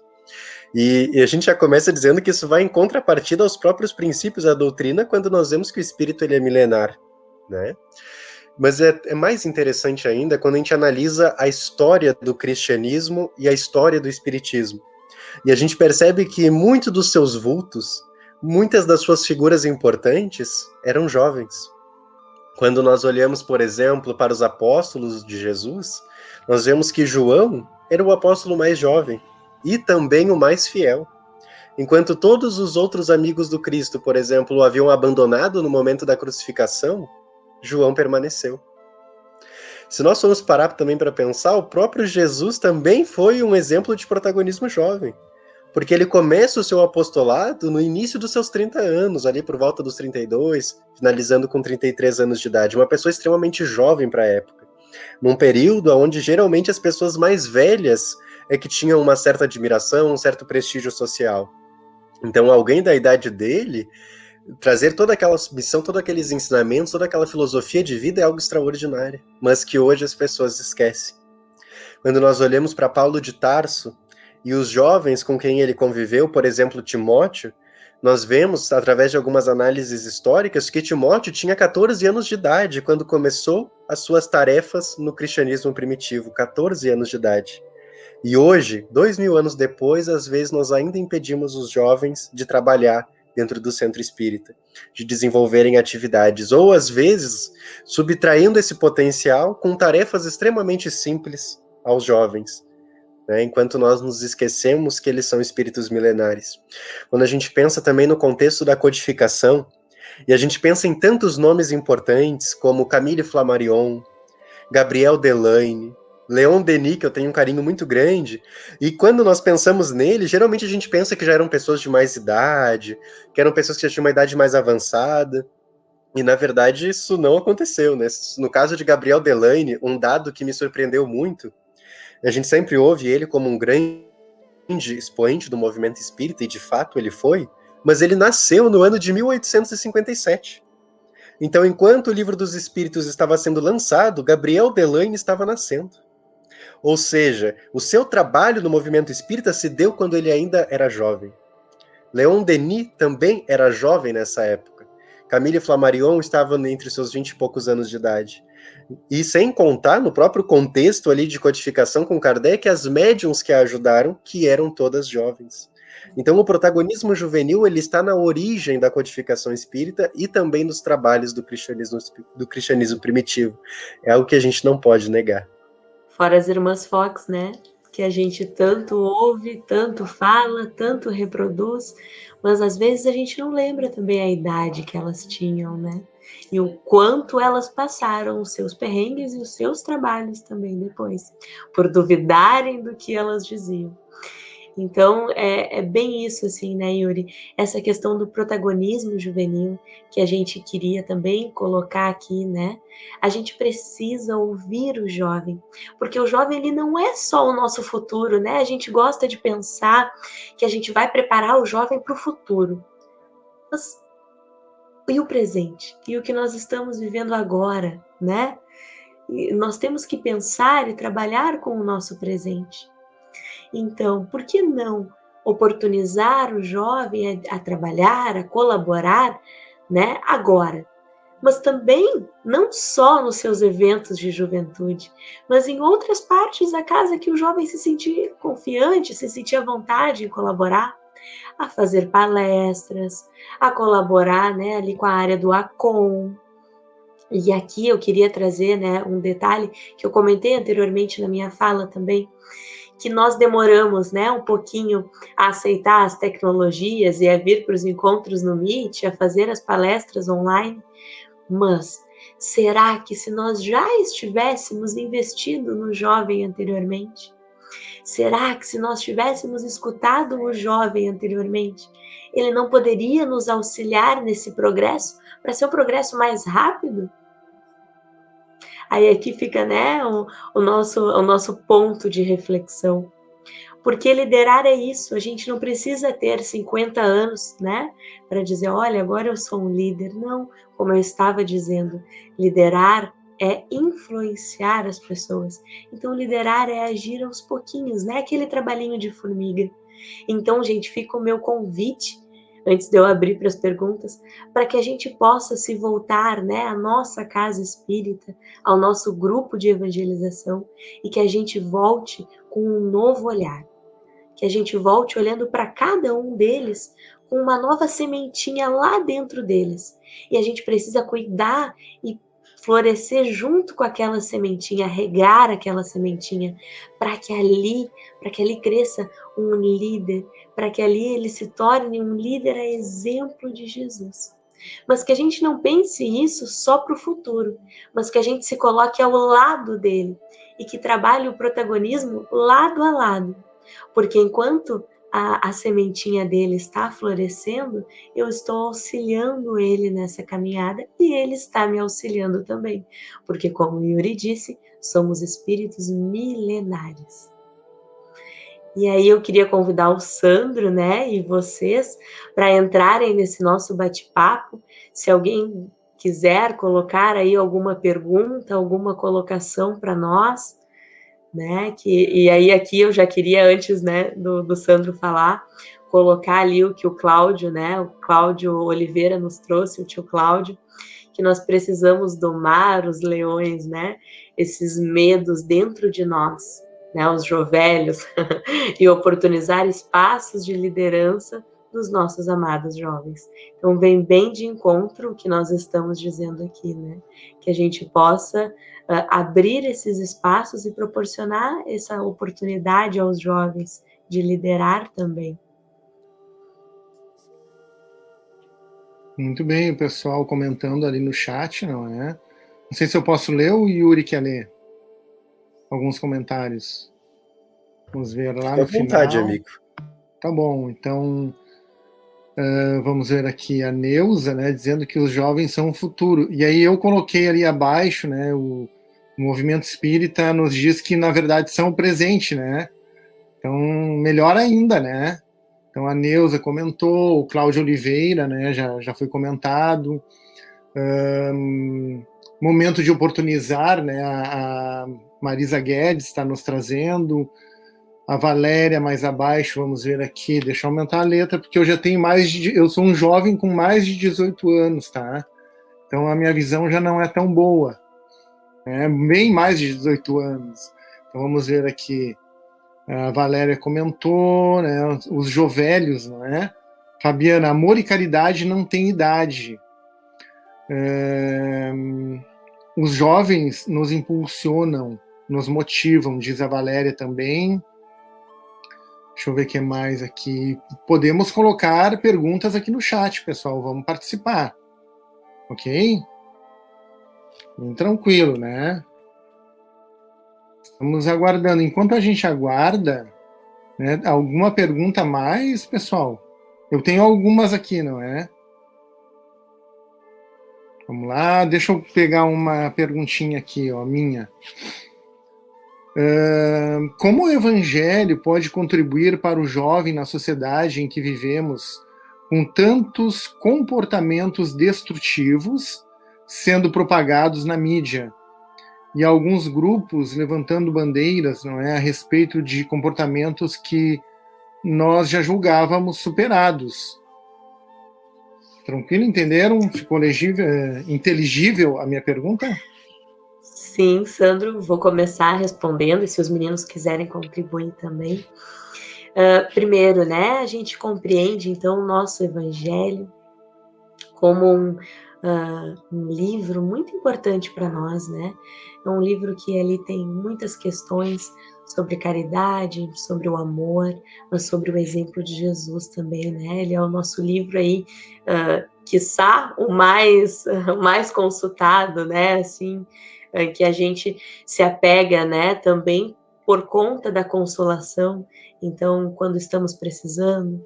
E a gente já começa dizendo que isso vai em contrapartida aos próprios princípios da doutrina, quando nós vemos que o espírito ele é milenar, né? Mas é mais interessante ainda quando a gente analisa a história do cristianismo e a história do espiritismo. E a gente percebe que muito dos seus vultos, muitas das suas figuras importantes eram jovens. Quando nós olhamos, por exemplo, para os apóstolos de Jesus, nós vemos que João era o apóstolo mais jovem e também o mais fiel. Enquanto todos os outros amigos do Cristo, por exemplo, o haviam abandonado no momento da crucificação, João permaneceu. Se nós formos parar também para pensar, o próprio Jesus também foi um exemplo de protagonismo jovem, porque ele começa o seu apostolado no início dos seus 30 anos, ali por volta dos 32, finalizando com 33 anos de idade, uma pessoa extremamente jovem para a época, num período onde geralmente as pessoas mais velhas é que tinham uma certa admiração, um certo prestígio social. Então, alguém da idade dele, trazer toda aquela missão, todos aqueles ensinamentos, toda aquela filosofia de vida é algo extraordinário, mas que hoje as pessoas esquecem. Quando nós olhamos para Paulo de Tarso e os jovens com quem ele conviveu, por exemplo, Timóteo, nós vemos, através de algumas análises históricas, que Timóteo tinha 14 anos de idade quando começou as suas tarefas no cristianismo primitivo, 14 anos de idade. E hoje, 2000 anos depois, às vezes nós ainda impedimos os jovens de trabalhar dentro do centro espírita, de desenvolverem atividades, ou às vezes subtraindo esse potencial com tarefas extremamente simples aos jovens, né? Enquanto nós nos esquecemos que eles são espíritos milenares. Quando a gente pensa também no contexto da codificação, e a gente pensa em tantos nomes importantes, como Camille Flammarion, Gabriel Delaine, Leon Denis, que eu tenho um carinho muito grande, e quando nós pensamos nele, geralmente a gente pensa que já eram pessoas de mais idade, que eram pessoas que já tinham uma idade mais avançada, e na verdade isso não aconteceu, né? No caso de Gabriel Delaine, um dado que me surpreendeu muito, a gente sempre ouve ele como um grande expoente do movimento espírita, e de fato ele foi, mas ele nasceu no ano de 1857. Então, enquanto o Livro dos Espíritos estava sendo lançado, Gabriel Delaine estava nascendo. Ou seja, o seu trabalho no movimento espírita se deu quando ele ainda era jovem. Leon Denis também era jovem nessa época. Camille Flammarion estava entre seus 20 e poucos anos de idade. E sem contar, no próprio contexto ali de codificação com Kardec, as médiuns que a ajudaram, que eram todas jovens. Então, o protagonismo juvenil ele está na origem da codificação espírita e também nos trabalhos do cristianismo primitivo. É algo que a gente não pode negar. Fora as irmãs Fox, né? Que a gente tanto ouve, tanto fala, tanto reproduz, mas às vezes a gente não lembra também a idade que elas tinham, né? E o quanto elas passaram os seus perrengues e os seus trabalhos também depois, por duvidarem do que elas diziam. Então, é bem isso, assim, né, Yuri? Essa questão do protagonismo juvenil que a gente queria também colocar aqui, né? A gente precisa ouvir o jovem, porque o jovem, ele não é só o nosso futuro, né? A gente gosta de pensar que a gente vai preparar o jovem para o futuro. Mas e o presente? E o que nós estamos vivendo agora, né? E nós temos que pensar e trabalhar com o nosso presente. Então, por que não oportunizar o jovem a trabalhar, a colaborar, né, agora? Mas também, não só nos seus eventos de juventude, mas em outras partes da casa que o jovem se sentir confiante, se sentir à vontade em colaborar, a fazer palestras, a colaborar, né, ali com a área do ACOM. E aqui eu queria trazer, né, um detalhe que eu comentei anteriormente na minha fala também, que nós demoramos, né, um pouquinho a aceitar as tecnologias e a vir para os encontros no Meet, a fazer as palestras online, mas será que se nós já estivéssemos investido no jovem anteriormente? Será que se nós tivéssemos escutado o jovem anteriormente, ele não poderia nos auxiliar nesse progresso, para ser um progresso mais rápido? Aí aqui fica, né, o nosso ponto de reflexão. Porque liderar é isso, a gente não precisa ter 50 anos, né, para dizer, olha, agora eu sou um líder. Não, como eu estava dizendo, liderar é influenciar as pessoas. Então, liderar é agir aos pouquinhos, né, aquele trabalhinho de formiga. Então, gente, fica o meu convite, antes de eu abrir para as perguntas, para que a gente possa se voltar, né, à nossa casa espírita, ao nosso grupo de evangelização, e que a gente volte com um novo olhar. que a gente volte olhando para cada um deles com uma nova sementinha lá dentro deles. E a gente precisa cuidar e florescer junto com aquela sementinha, regar aquela sementinha, para que ali cresça um líder, para que ali ele se torne um líder a exemplo de Jesus. Mas que a gente não pense isso só para o futuro, mas que a gente se coloque ao lado dele e que trabalhe o protagonismo lado a lado. Porque enquanto a sementinha dele está florescendo, eu estou auxiliando ele nessa caminhada e ele está me auxiliando também. Porque, como o Yuri disse, somos espíritos milenares. E aí eu queria convidar o Sandro, né, e vocês para entrarem nesse nosso bate-papo. Se alguém quiser colocar aí alguma pergunta, alguma colocação para nós, né, e aí aqui eu já queria, antes, né, do Sandro falar, colocar ali o que o Cláudio, né, o Cláudio Oliveira nos trouxe, o tio Cláudio, que nós precisamos domar os leões, né, esses medos dentro de nós, né, os jovelhos, e oportunizar espaços de liderança dos nossos amados jovens. Então, vem bem de encontro o que nós estamos dizendo aqui, né? Que a gente possa abrir esses espaços e proporcionar essa oportunidade aos jovens de liderar também. Muito bem, o pessoal comentando ali no chat, não é? Não sei se eu posso ler ou o Yuri quer ler alguns comentários. Vamos ver lá no final. À vontade, amigo. Tá bom, então vamos ver aqui a Neuza, né, dizendo que os jovens são o futuro. E aí eu coloquei ali abaixo, né, o movimento espírita nos diz que na verdade são o presente, né? Então, melhor ainda, né? Então a Neuza comentou, o Cláudio Oliveira, né, já foi comentado. Momento de oportunizar, né? A Marisa Guedes está nos trazendo. A Valéria mais abaixo, vamos ver aqui, deixa eu aumentar a letra, porque eu já tenho eu sou um jovem com mais de 18 anos, tá? Então a minha visão já não é tão boa, né? Bem mais de 18 anos. Então vamos ver aqui, a Valéria comentou, né? Os jovelhos, não é? Fabiana, amor e caridade não tem idade. Os jovens nos impulsionam, nos motivam, diz a Valéria também. Deixa eu ver o que mais aqui. Podemos colocar perguntas aqui no chat, pessoal. Vamos participar. Ok? Bem tranquilo, né? Estamos aguardando. Enquanto a gente aguarda, né, alguma pergunta a mais, pessoal? Eu tenho algumas aqui, não é? Vamos lá. Deixa eu pegar uma perguntinha aqui, ó, minha. Como o evangelho pode contribuir para o jovem na sociedade em que vivemos, com tantos comportamentos destrutivos sendo propagados na mídia e alguns grupos levantando bandeiras, não é, a respeito de comportamentos que nós já julgávamos superados? Tranquilo? Entenderam? Ficou inteligível a minha pergunta? Sim, Sandro, vou começar respondendo, e se os meninos quiserem contribuir também. Primeiro, né, a gente compreende, então, o nosso evangelho como um livro muito importante para nós, né? É um livro que ali tem muitas questões sobre caridade, sobre o amor, mas sobre o exemplo de Jesus também, né? Ele é o nosso livro aí, quiçá o mais consultado, né? Assim, que a gente se apega, né? Também por conta da consolação. Então, quando estamos precisando,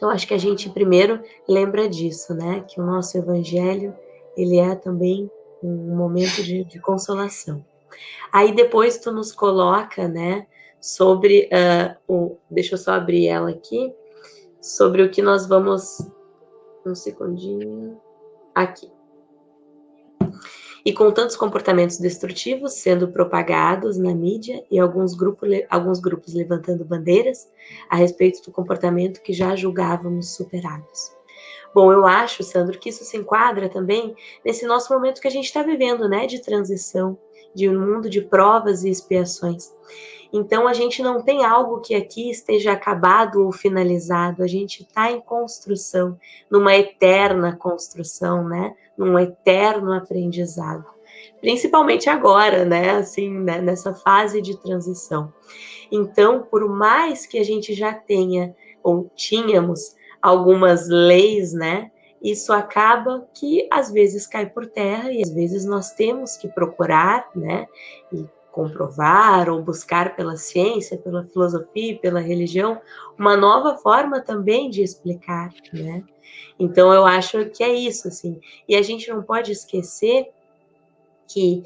eu acho que a gente primeiro lembra disso, né? Que o nosso evangelho, ele é também um momento de consolação. Aí depois tu nos coloca, né, sobre deixa eu só abrir ela aqui, sobre o que nós vamos, um segundinho, aqui. E com tantos comportamentos destrutivos sendo propagados na mídia e alguns grupos levantando bandeiras a respeito do comportamento que já julgávamos superados. Bom, eu acho, Sandro, que isso se enquadra também nesse nosso momento que a gente está vivendo, né, de transição, de um mundo de provas e expiações. Então, a gente não tem algo que aqui esteja acabado ou finalizado, a gente está em construção, numa eterna construção, né? Num eterno aprendizado. Principalmente agora, né? Assim, né? Nessa fase de transição. Então, por mais que a gente já tenha, ou tínhamos, algumas leis, né? Isso acaba que às vezes cai por terra e às vezes nós temos que procurar, né? E comprovar ou buscar pela ciência, pela filosofia, pela religião, uma nova forma também de explicar, né? Então eu acho que é isso, assim. E a gente não pode esquecer que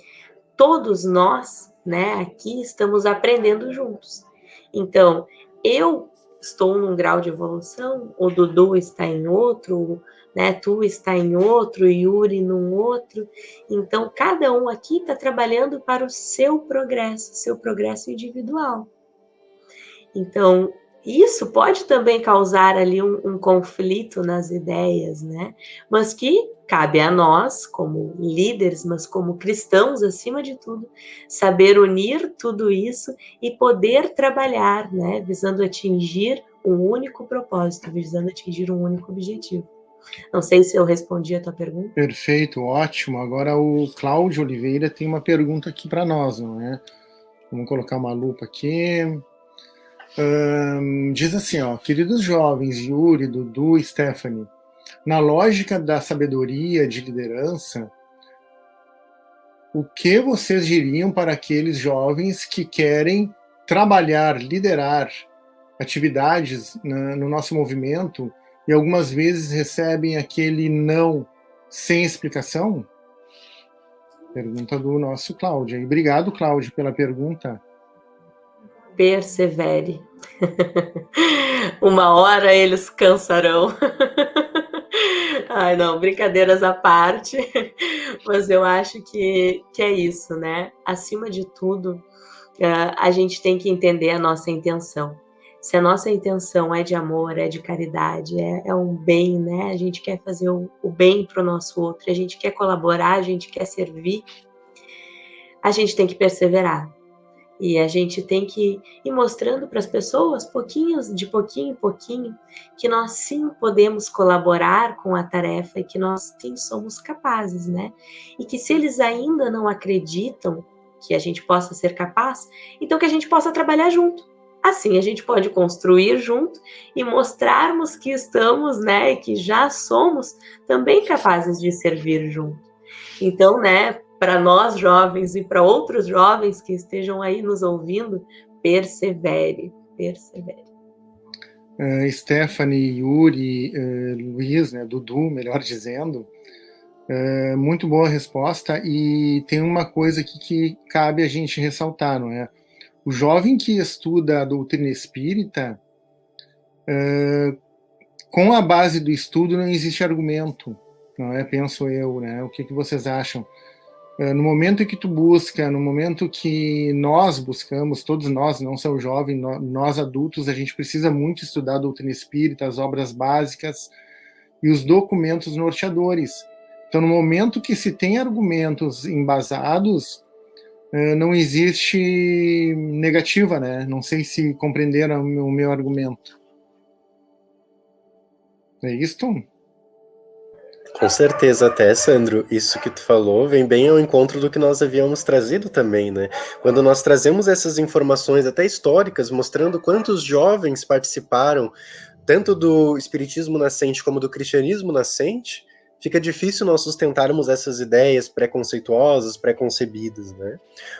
todos nós, né, aqui estamos aprendendo juntos. Então, eu estou num grau de evolução, o Dudu está em outro, né, tu está em outro, Yuri num outro. Então, cada um aqui está trabalhando para o seu progresso individual. Então, isso pode também causar ali um conflito nas ideias, né? Mas que cabe a nós, como líderes, mas como cristãos, acima de tudo, saber unir tudo isso e poder trabalhar, né? Visando atingir um único propósito, visando atingir um único objetivo. Não sei se eu respondi a tua pergunta. Perfeito, ótimo. Agora o Cláudio Oliveira tem uma pergunta aqui para nós, não é? Vamos colocar uma lupa aqui. Diz assim, ó, queridos jovens, Yuri, Dudu, Stephanie, na lógica da sabedoria de liderança, o que vocês diriam para aqueles jovens que querem trabalhar, liderar atividades no nosso movimento e algumas vezes recebem aquele não sem explicação? Pergunta do nosso Cláudio. E obrigado, Cláudio, pela pergunta. Persevere. Uma hora eles cansarão. Ai, não, brincadeiras à parte. Mas eu acho que é isso, né? Acima de tudo, a gente tem que entender a nossa intenção. Se a nossa intenção é de amor, é de caridade, é um bem, né? A gente quer fazer o bem para o nosso outro, a gente quer colaborar, a gente quer servir, a gente tem que perseverar. E a gente tem que ir mostrando para as pessoas, de pouquinho em pouquinho, que nós sim podemos colaborar com a tarefa e que nós sim somos capazes, né? E que se eles ainda não acreditam que a gente possa ser capaz, então que a gente possa trabalhar junto. Assim a gente pode construir junto e mostrarmos que estamos, né, e que já somos também capazes de servir junto. Então, né, para nós jovens e para outros jovens que estejam aí nos ouvindo, persevere. Stephanie, Yuri, Luiz, né, Dudu, melhor dizendo, muito boa resposta, e tem uma coisa aqui que cabe a gente ressaltar, não é? O jovem que estuda a doutrina espírita, com a base do estudo não existe argumento, não é? Penso eu, né? O que vocês acham? No momento que tu busca, no momento que nós buscamos, todos nós, não só o jovem, nós adultos, a gente precisa muito estudar a doutrina espírita, as obras básicas e os documentos norteadores. Então, no momento que se tem argumentos embasados, não existe negativa, né? Não sei se compreenderam o meu argumento. É isto? Com certeza, até, Sandro, isso que tu falou vem bem ao encontro do que nós havíamos trazido também, né? Quando nós trazemos essas informações até históricas, mostrando quantos jovens participaram tanto do espiritismo nascente como do cristianismo nascente, fica difícil nós sustentarmos essas ideias preconceituosas, preconcebidas, né?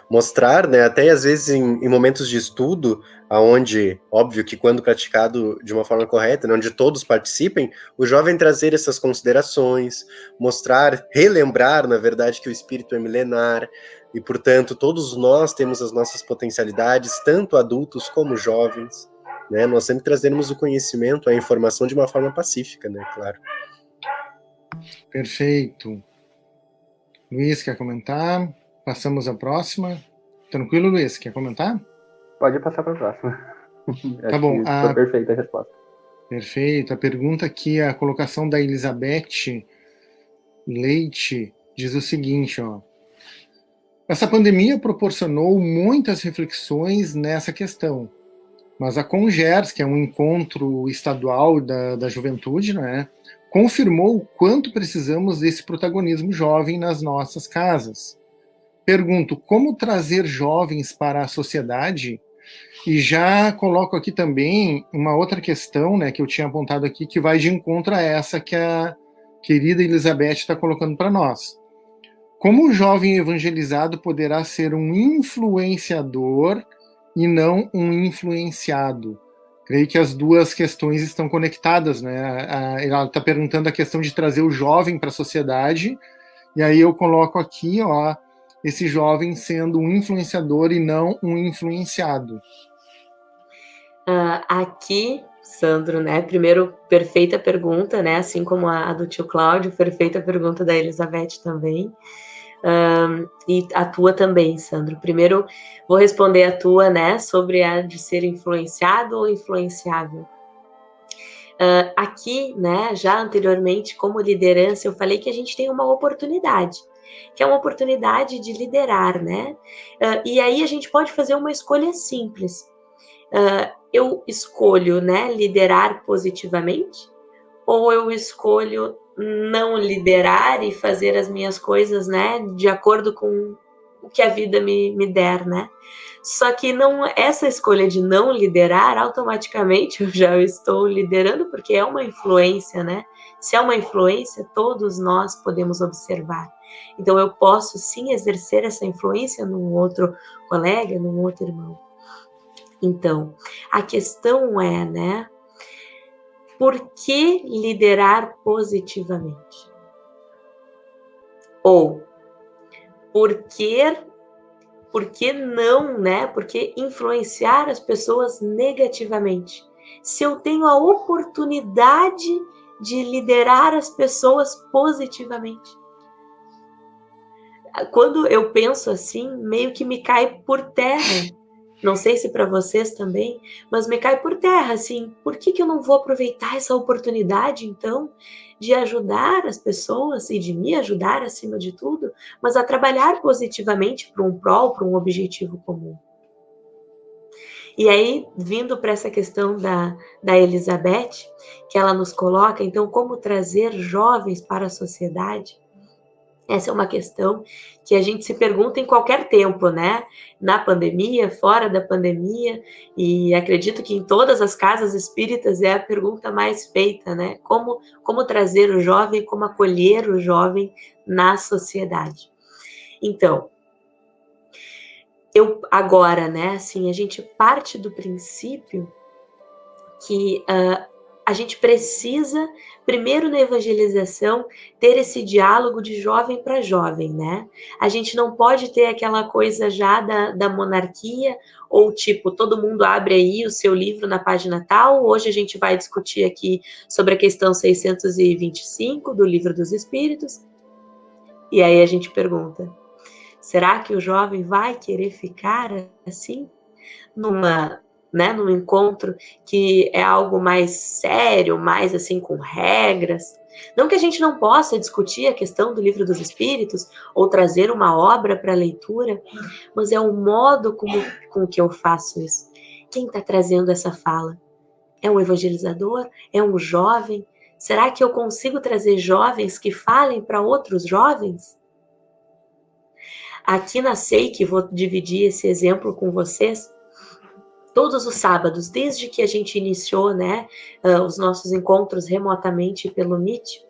Mostrar, né, até às vezes em momentos de estudo, aonde, óbvio que quando praticado de uma forma correta, né, onde todos participem, o jovem trazer essas considerações, mostrar, relembrar, na verdade, que o espírito é milenar, e, portanto, todos nós temos as nossas potencialidades, tanto adultos como jovens, né? Nós sempre trazemos o conhecimento, a informação de uma forma pacífica, né, claro. Perfeito. Luiz, quer comentar? Passamos à próxima. Tranquilo, Luiz? Quer comentar? Pode passar para a próxima. Tá bom. Foi perfeita a resposta. Perfeito. A pergunta aqui, a colocação da Elizabeth Leite, diz o seguinte, ó. Essa pandemia proporcionou muitas reflexões nessa questão, mas a Congers, que é um encontro estadual da juventude, né, confirmou o quanto precisamos desse protagonismo jovem nas nossas casas. Pergunto, como trazer jovens para a sociedade? E já coloco aqui também uma outra questão, né, que eu tinha apontado aqui, que vai de encontro a essa que a querida Elizabeth está colocando para nós. Como o jovem evangelizado poderá ser um influenciador e não um influenciado? Creio que as duas questões estão conectadas, né? Ela está perguntando a questão de trazer o jovem para a sociedade, e aí eu coloco aqui, ó, esse jovem sendo um influenciador e não um influenciado. Aqui, Sandro, né? Primeiro, perfeita pergunta, né? Assim como a do tio Cláudio, perfeita pergunta da Elizabeth também. E a tua também, Sandro. Primeiro, vou responder a tua, né? Sobre a de ser influenciado ou influenciável. Aqui, né? Já anteriormente, como liderança, eu falei que a gente tem uma oportunidade, que é uma oportunidade de liderar, né? E aí a gente pode fazer uma escolha simples. Eu escolho, né, liderar positivamente, ou eu escolho não liderar e fazer as minhas coisas, né, de acordo com o que a vida me der, né? Só que não, essa escolha de não liderar, automaticamente eu já estou liderando, porque é uma influência, né? Se é uma influência, todos nós podemos observar. Então eu posso sim exercer essa influência num outro colega, num outro irmão. Então, a questão é, né, por que liderar positivamente? Ou, por que não, né, por que influenciar as pessoas negativamente? Se eu tenho a oportunidade de liderar as pessoas positivamente. Quando eu penso assim, meio que me cai por terra. Não sei se para vocês também, mas me cai por terra, assim, por que eu não vou aproveitar essa oportunidade, então, de ajudar as pessoas e de me ajudar acima de tudo, mas a trabalhar positivamente para um prol, para um objetivo comum? E aí, vindo para essa questão da Elizabeth, que ela nos coloca, então, como trazer jovens para a sociedade? Essa é uma questão que a gente se pergunta em qualquer tempo, né? Na pandemia, fora da pandemia, e acredito que em todas as casas espíritas é a pergunta mais feita, né? Como trazer o jovem, como acolher o jovem na sociedade. Então, agora, né? Assim, a gente parte do princípio que a gente precisa, primeiro na evangelização, ter esse diálogo de jovem para jovem, né? A gente não pode ter aquela coisa já da monarquia, ou tipo, todo mundo abre aí o seu livro na página tal, hoje a gente vai discutir aqui sobre a questão 625 do Livro dos Espíritos, e aí a gente pergunta, será que o jovem vai querer ficar assim, num encontro que é algo mais sério, mais assim com regras? Não que a gente não possa discutir a questão do Livro dos Espíritos ou trazer uma obra para leitura, mas é o modo com que eu faço isso. Quem está trazendo essa fala? É um evangelizador? É um jovem? Será que eu consigo trazer jovens que falem para outros jovens? Aqui na SEIC, vou dividir esse exemplo com vocês, todos os sábados, desde que a gente iniciou, né, os nossos encontros remotamente pelo Meet,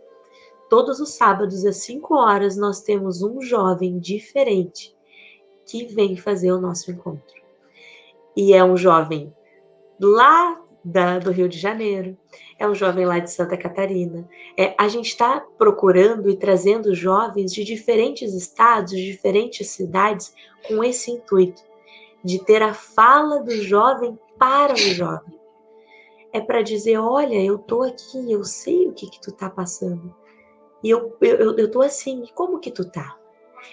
todos os sábados às 5 horas nós temos um jovem diferente que vem fazer o nosso encontro. E é um jovem lá do Rio de Janeiro, é um jovem lá de Santa Catarina. A gente está procurando e trazendo jovens de diferentes estados, de diferentes cidades, com esse intuito de ter a fala do jovem para o jovem. É para dizer, olha, eu tô aqui, eu sei o que tu tá passando. E eu tô assim, como que tu tá?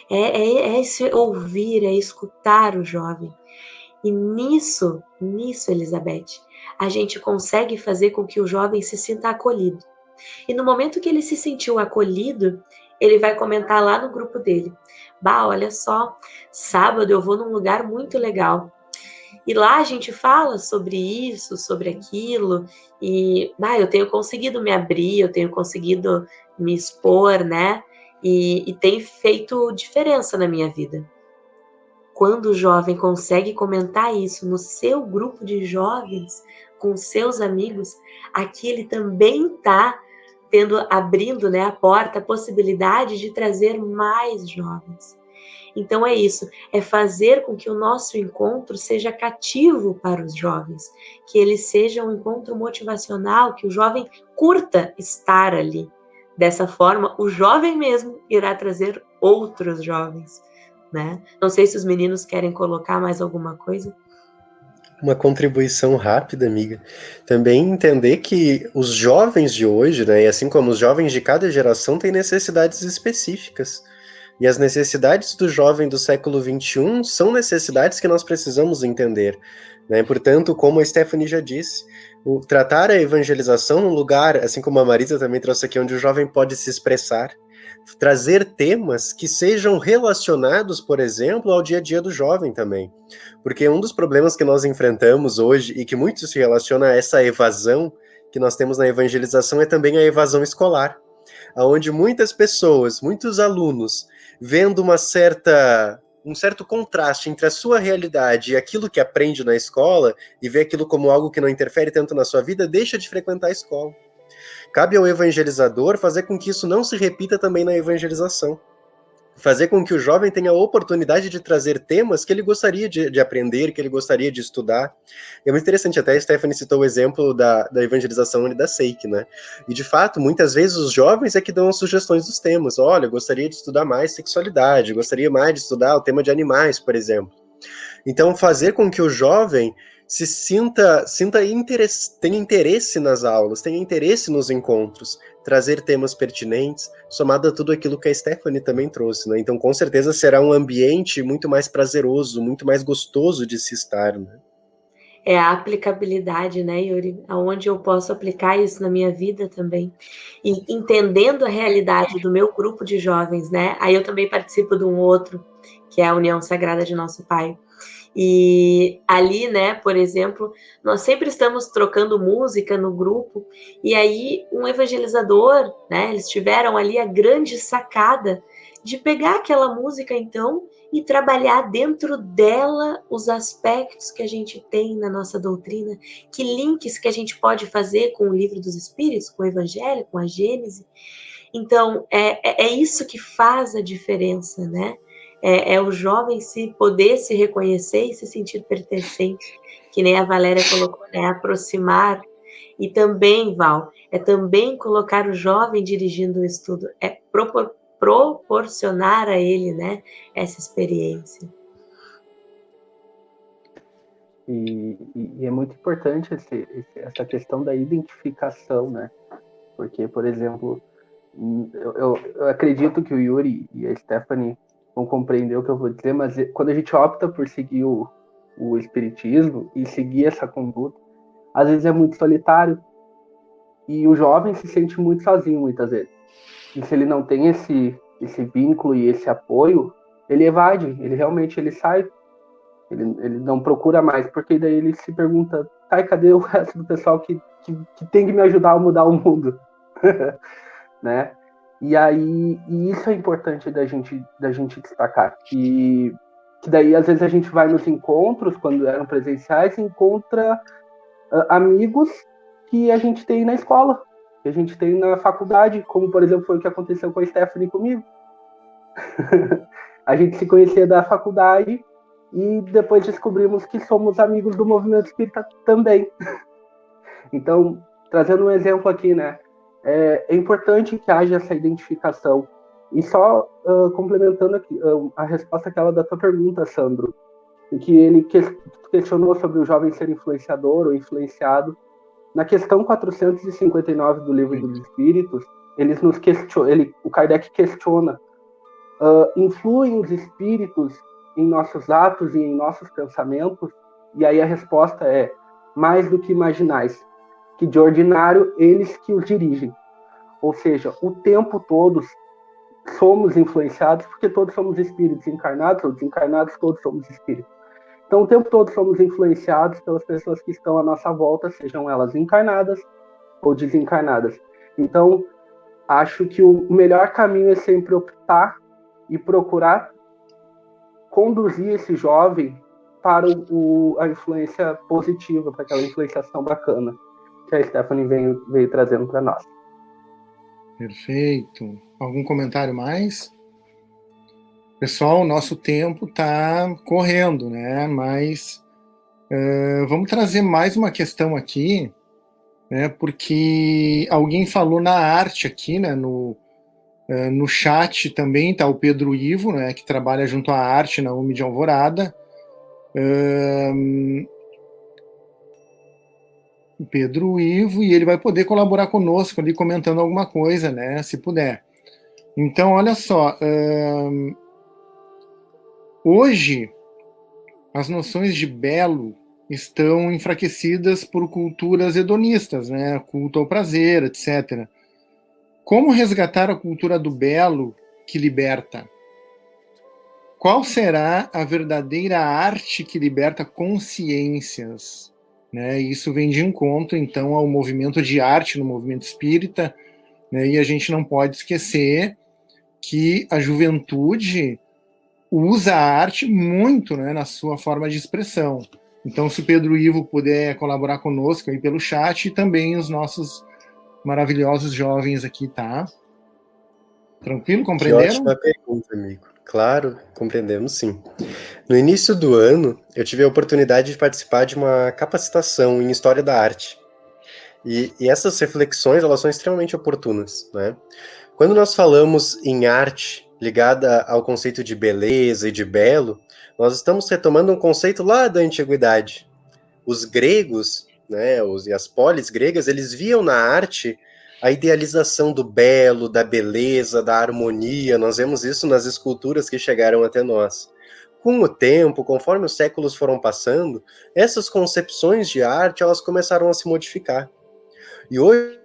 É esse ouvir, é escutar o jovem. E nisso, Elizabeth, a gente consegue fazer com que o jovem se sinta acolhido. E no momento que ele se sentiu acolhido, ele vai comentar lá no grupo dele: bah, olha só, sábado eu vou num lugar muito legal. E lá a gente fala sobre isso, sobre aquilo, e eu tenho conseguido me abrir, eu tenho conseguido me expor, né? E tem feito diferença na minha vida. Quando o jovem consegue comentar isso no seu grupo de jovens, com seus amigos, aqui ele também está abrindo, né, a porta, a possibilidade de trazer mais jovens. Então é isso, é fazer com que o nosso encontro seja cativo para os jovens, que ele seja um encontro motivacional, que o jovem curta estar ali. Dessa forma, o jovem mesmo irá trazer outros jovens, né? Não sei se os meninos querem colocar mais alguma coisa. Uma contribuição rápida, amiga. Também entender que os jovens de hoje, né, e assim como os jovens de cada geração, têm necessidades específicas. E as necessidades do jovem do século XXI são necessidades que nós precisamos entender, né? Portanto, como a Stephanie já disse, tratar a evangelização num lugar, assim como a Marisa também trouxe aqui, onde o jovem pode se expressar, trazer temas que sejam relacionados, por exemplo, ao dia a dia do jovem também. Porque um dos problemas que nós enfrentamos hoje, e que muito se relaciona a essa evasão que nós temos na evangelização, é também a evasão escolar, onde muitas pessoas, muitos alunos, vendo um certo contraste entre a sua realidade e aquilo que aprende na escola, e vê aquilo como algo que não interfere tanto na sua vida, deixa de frequentar a escola. Cabe ao evangelizador fazer com que isso não se repita também na evangelização. Fazer com que o jovem tenha a oportunidade de trazer temas que ele gostaria de aprender, que ele gostaria de estudar. E é muito interessante, até a Stephanie citou o exemplo da evangelização ali da SEIC, né? E, de fato, muitas vezes os jovens é que dão as sugestões dos temas. Olha, eu gostaria de estudar mais sexualidade, gostaria mais de estudar o tema de animais, por exemplo. Então, fazer com que o jovem se tenha interesse nas aulas, tenha interesse nos encontros, trazer temas pertinentes, somado a tudo aquilo que a Stephanie também trouxe, né? Então, com certeza, será um ambiente muito mais prazeroso, muito mais gostoso de se estar, né? É a aplicabilidade, né, Yuri? Aonde eu posso aplicar isso na minha vida também. E entendendo a realidade do meu grupo de jovens, né? Aí eu também participo de um outro, que é a União Sagrada de Nosso Pai. E ali, né, por exemplo, nós sempre estamos trocando música no grupo, e aí um evangelizador, né, eles tiveram ali a grande sacada de pegar aquela música, então, e trabalhar dentro dela os aspectos que a gente tem na nossa doutrina, que links que a gente pode fazer com o Livro dos Espíritos, com o Evangelho, com a Gênese. Então, é isso que faz a diferença, né? É o jovem poder se reconhecer e se sentir pertencente, que nem a Valéria colocou, né? Aproximar. E também, Val, é também colocar o jovem dirigindo o estudo, é proporcionar a ele, né, essa experiência. E é muito importante essa questão da identificação, né? Porque, por exemplo, eu acredito que o Yuri e a Stephanie vão compreender o que eu vou dizer, mas quando a gente opta por seguir o espiritismo e seguir essa conduta, às vezes é muito solitário e o jovem se sente muito sozinho muitas vezes. E se ele não tem esse vínculo e esse apoio, ele evade, ele realmente sai, ele não procura mais, porque daí ele se pergunta, tá, e cadê o resto do pessoal que tem que me ajudar a mudar o mundo? Né? E isso é importante da gente destacar, que daí às vezes a gente vai nos encontros, quando eram presenciais, e encontra amigos que a gente tem na escola, que a gente tem na faculdade, como por exemplo foi o que aconteceu com a Stephanie comigo. A gente se conhecia da faculdade e depois descobrimos que somos amigos do movimento espírita também. Então, trazendo um exemplo aqui, né? É importante que haja essa identificação. E só complementando aqui, a resposta àquela da tua pergunta, Sandro, em que ele questionou sobre o jovem ser influenciador ou influenciado. Na questão 459 do Livro dos Espíritos, o Kardec questiona: influem os espíritos em nossos atos e em nossos pensamentos? E aí a resposta é: mais do que imaginais, que de ordinário eles que os dirigem. Ou seja, o tempo todo somos influenciados, porque todos somos espíritos encarnados ou desencarnados, todos somos espíritos. Então, o tempo todo somos influenciados pelas pessoas que estão à nossa volta, sejam elas encarnadas ou desencarnadas. Então, acho que o melhor caminho é sempre optar e procurar conduzir esse jovem para a influência positiva, para aquela influenciação bacana que a Stephanie veio trazendo para nós. Perfeito. Algum comentário mais? Pessoal, o nosso tempo está correndo, né? Mas vamos trazer mais uma questão aqui, né? Porque alguém falou na arte aqui, né? No chat também está o Pedro Ivo, né? Que trabalha junto à arte na UME de Alvorada. O Pedro Ivo, e ele vai poder colaborar conosco ali, comentando alguma coisa, né? Se puder. Então, olha só. Hoje, as noções de belo estão enfraquecidas por culturas hedonistas, né? Culto ao prazer, etc. Como resgatar a cultura do belo que liberta? Qual será a verdadeira arte que liberta consciências? Né? Isso vem de encontro, então, ao movimento de arte no movimento espírita, né? E a gente não pode esquecer que a juventude usa a arte muito, né, na sua forma de expressão. Então, se o Pedro Ivo puder colaborar conosco aí pelo chat, e também os nossos maravilhosos jovens aqui, tá? Tranquilo? Compreenderam? Que ótima pergunta, amigo. Claro, compreendemos sim. No início do ano, eu tive a oportunidade de participar de uma capacitação em História da Arte. E essas reflexões, elas são extremamente oportunas, né? Quando nós falamos em arte ligada ao conceito de beleza e de belo, nós estamos retomando um conceito lá da antiguidade. Os gregos, né, e as polis gregas, eles viam na arte a idealização do belo, da beleza, da harmonia. Nós vemos isso nas esculturas que chegaram até nós. Com o tempo, conforme os séculos foram passando, essas concepções de arte, elas começaram a se modificar. E hoje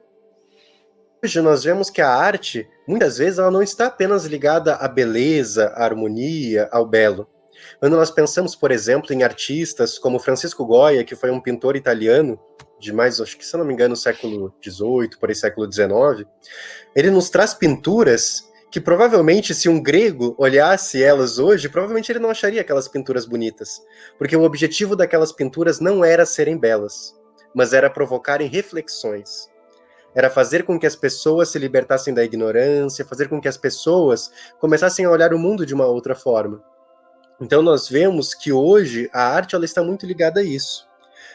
nós vemos que a arte, muitas vezes, ela não está apenas ligada à beleza, à harmonia, ao belo. Quando nós pensamos, por exemplo, em artistas como Francisco Goya, que foi um pintor italiano de mais, acho que se eu não me engano, século XVIII, por aí século XIX, ele nos traz pinturas que provavelmente, se um grego olhasse elas hoje, provavelmente ele não acharia aquelas pinturas bonitas, porque o objetivo daquelas pinturas não era serem belas, mas era provocarem reflexões. Era fazer com que as pessoas se libertassem da ignorância, fazer com que as pessoas começassem a olhar o mundo de uma outra forma. Então nós vemos que hoje a arte ela está muito ligada a isso.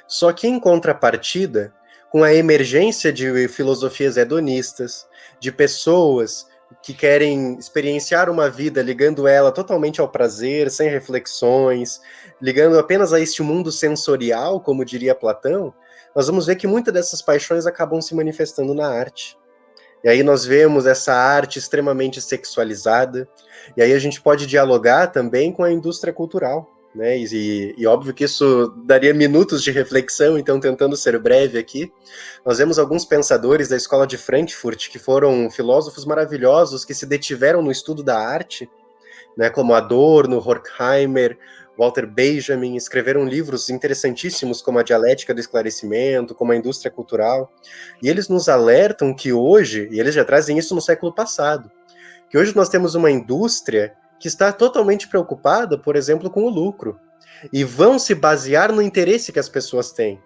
Só que em contrapartida, com a emergência de filosofias hedonistas, de pessoas que querem experienciar uma vida ligando ela totalmente ao prazer, sem reflexões, ligando apenas a este mundo sensorial, como diria Platão, nós vamos ver que muitas dessas paixões acabam se manifestando na arte. E aí nós vemos essa arte extremamente sexualizada, e aí a gente pode dialogar também com a indústria cultural, né? E óbvio que isso daria minutos de reflexão, então tentando ser breve aqui, nós vemos alguns pensadores da escola de Frankfurt, que foram filósofos maravilhosos, que se detiveram no estudo da arte, né, como Adorno, Horkheimer, Walter Benjamin, escreveram livros interessantíssimos como A Dialética do Esclarecimento, como A Indústria Cultural, e eles nos alertam que hoje, e eles já trazem isso no século passado, que hoje nós temos uma indústria que está totalmente preocupada, por exemplo, com o lucro, e vão se basear no interesse que as pessoas têm.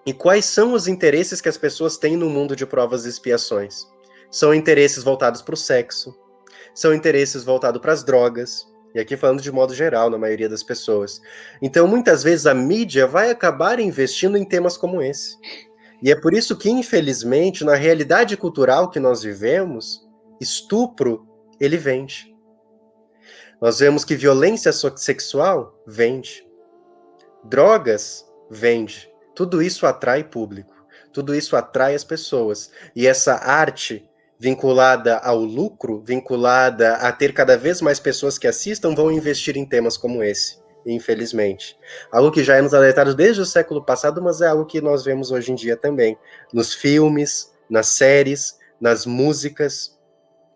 E quais são os interesses que as pessoas têm no mundo de provas e expiações? São interesses voltados para o sexo, são interesses voltados para as drogas, e aqui falando de modo geral, na maioria das pessoas. Então, muitas vezes, a mídia vai acabar investindo em temas como esse. E é por isso que, infelizmente, na realidade cultural que nós vivemos, estupro, ele vende. Nós vemos que violência sexual vende. Drogas vende. Tudo isso atrai público. Tudo isso atrai as pessoas. E essa arte vinculada ao lucro, vinculada a ter cada vez mais pessoas que assistam, vão investir em temas como esse, infelizmente. Algo que já é nos alertado desde o século passado, mas é algo que nós vemos hoje em dia também. Nos filmes, nas séries, nas músicas.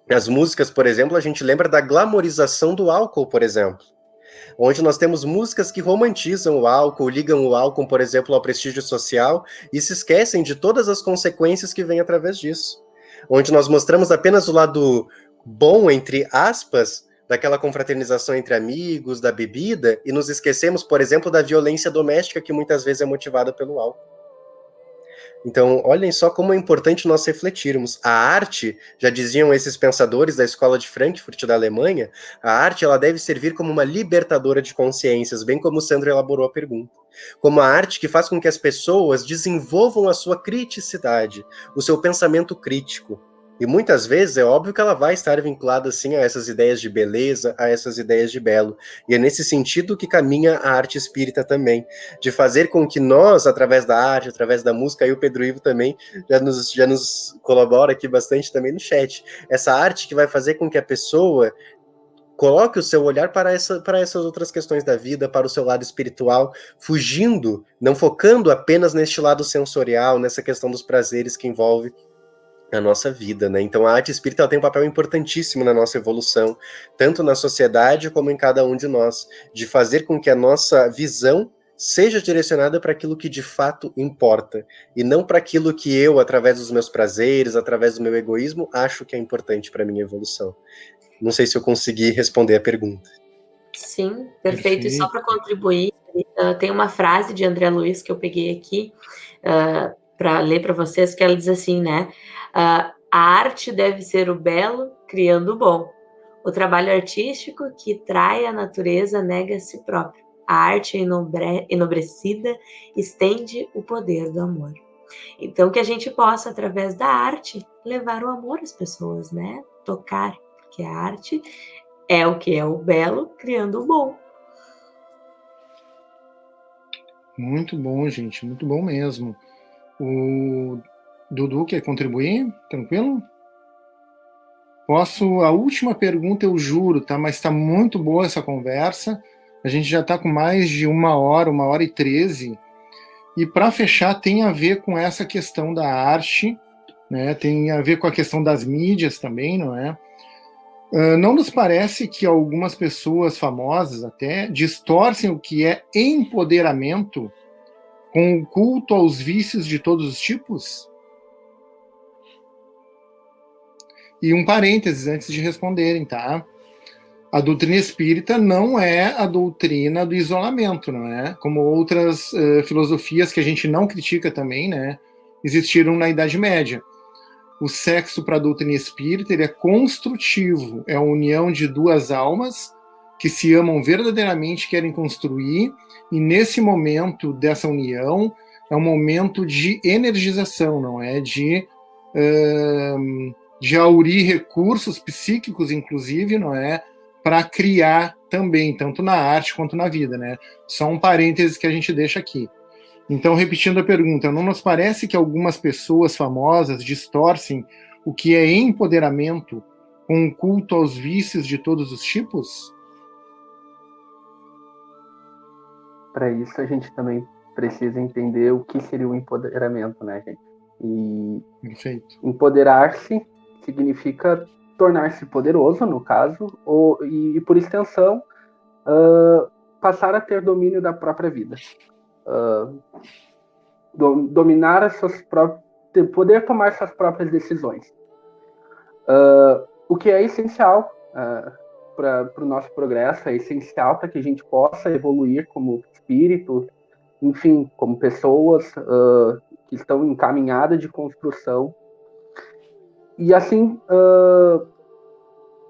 Nas músicas, por exemplo, a gente lembra da glamorização do álcool, por exemplo, onde nós temos músicas que romantizam o álcool, ligam o álcool, por exemplo, ao prestígio social e se esquecem de todas as consequências que vêm através disso. Onde nós mostramos apenas o lado bom, entre aspas, daquela confraternização entre amigos, da bebida, e nos esquecemos, por exemplo, da violência doméstica que muitas vezes é motivada pelo álcool. Então, olhem só como é importante nós refletirmos. A arte, já diziam esses pensadores da escola de Frankfurt da Alemanha, a arte ela deve servir como uma libertadora de consciências, bem como o Sandro elaborou a pergunta. Como a arte que faz com que as pessoas desenvolvam a sua criticidade, o seu pensamento crítico. E muitas vezes é óbvio que ela vai estar vinculada assim a essas ideias de beleza, a essas ideias de belo. E é nesse sentido que caminha a arte espírita também, de fazer com que nós, através da arte, através da música, e o Pedro Ivo também já nos colabora aqui bastante também no chat, essa arte que vai fazer com que a pessoa coloque o seu olhar para essas outras questões da vida, para o seu lado espiritual, fugindo, não focando apenas neste lado sensorial, nessa questão dos prazeres que envolve a nossa vida, né? Então a arte espírita ela tem um papel importantíssimo na nossa evolução, tanto na sociedade como em cada um de nós, de fazer com que a nossa visão seja direcionada para aquilo que de fato importa, e não para aquilo que eu, através dos meus prazeres, através do meu egoísmo, acho que é importante para a minha evolução. Não sei se eu consegui responder a pergunta. Sim, perfeito. E só para contribuir, tem uma frase de André Luiz que eu peguei aqui para ler para vocês, que ela diz assim, né? A arte deve ser o belo, criando o bom. O trabalho artístico que trai a natureza nega a si próprio. A arte enobrecida estende o poder do amor. Então, que a gente possa, através da arte, levar o amor às pessoas, né? Tocar, porque a arte é o que é o belo, criando o bom. Muito bom, gente, muito bom mesmo. O Dudu quer contribuir? Tranquilo? Posso? A última pergunta eu juro, tá? Mas está muito boa essa conversa. A gente já está com mais de 1h e 13. E para fechar, tem a ver com essa questão da arte, né? Tem a ver com a questão das mídias também, não é? Não nos parece que algumas pessoas famosas até distorcem o que é empoderamento com o culto aos vícios de todos os tipos? E um parênteses antes de responderem, tá? A doutrina espírita não é a doutrina do isolamento, não é? Como outras filosofias que a gente não critica também, né? Existiram na Idade Média. O sexo para a doutrina espírita ele é construtivo, é a união de duas almas que se amam verdadeiramente, querem construir, e nesse momento dessa união é um momento de energização, não é? De aurir recursos psíquicos, inclusive, não é? Para criar também, tanto na arte quanto na vida, né? Só um parênteses que a gente deixa aqui. Então, repetindo a pergunta, não nos parece que algumas pessoas famosas distorcem o que é empoderamento com o culto aos vícios de todos os tipos? Para isso, a gente também precisa entender o que seria o empoderamento, né, gente? E Perfeito. Empoderar-se significa tornar-se poderoso, no caso, e por extensão, passar a ter domínio da própria vida. Dominar as suas próprias, poder tomar suas próprias decisões. O que é essencial para o nosso progresso, é essencial para que a gente possa evoluir como espírito, enfim, como pessoas que estão em caminhada de construção. E assim,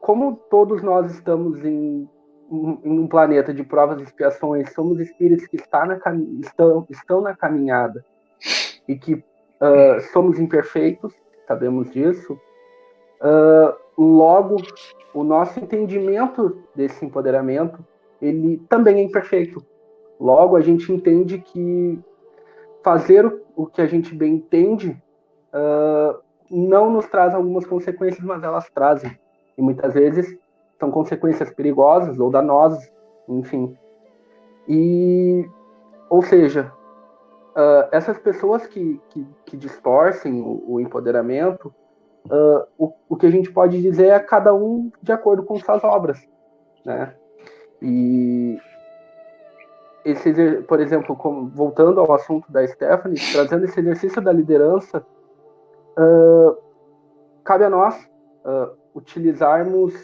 como todos nós estamos em um planeta de provas e expiações, somos espíritos que estão na caminhada e que somos imperfeitos, sabemos disso, logo o nosso entendimento desse empoderamento ele também é imperfeito. Logo a gente entende que fazer o que a gente bem entende não nos traz algumas consequências, mas elas trazem. E muitas vezes são consequências perigosas ou danosas, enfim. Ou seja, essas pessoas que distorcem o empoderamento, o que a gente pode dizer é cada um de acordo com suas obras, né? E por exemplo, voltando ao assunto da Stephanie, trazendo esse exercício da liderança, cabe a nós utilizarmos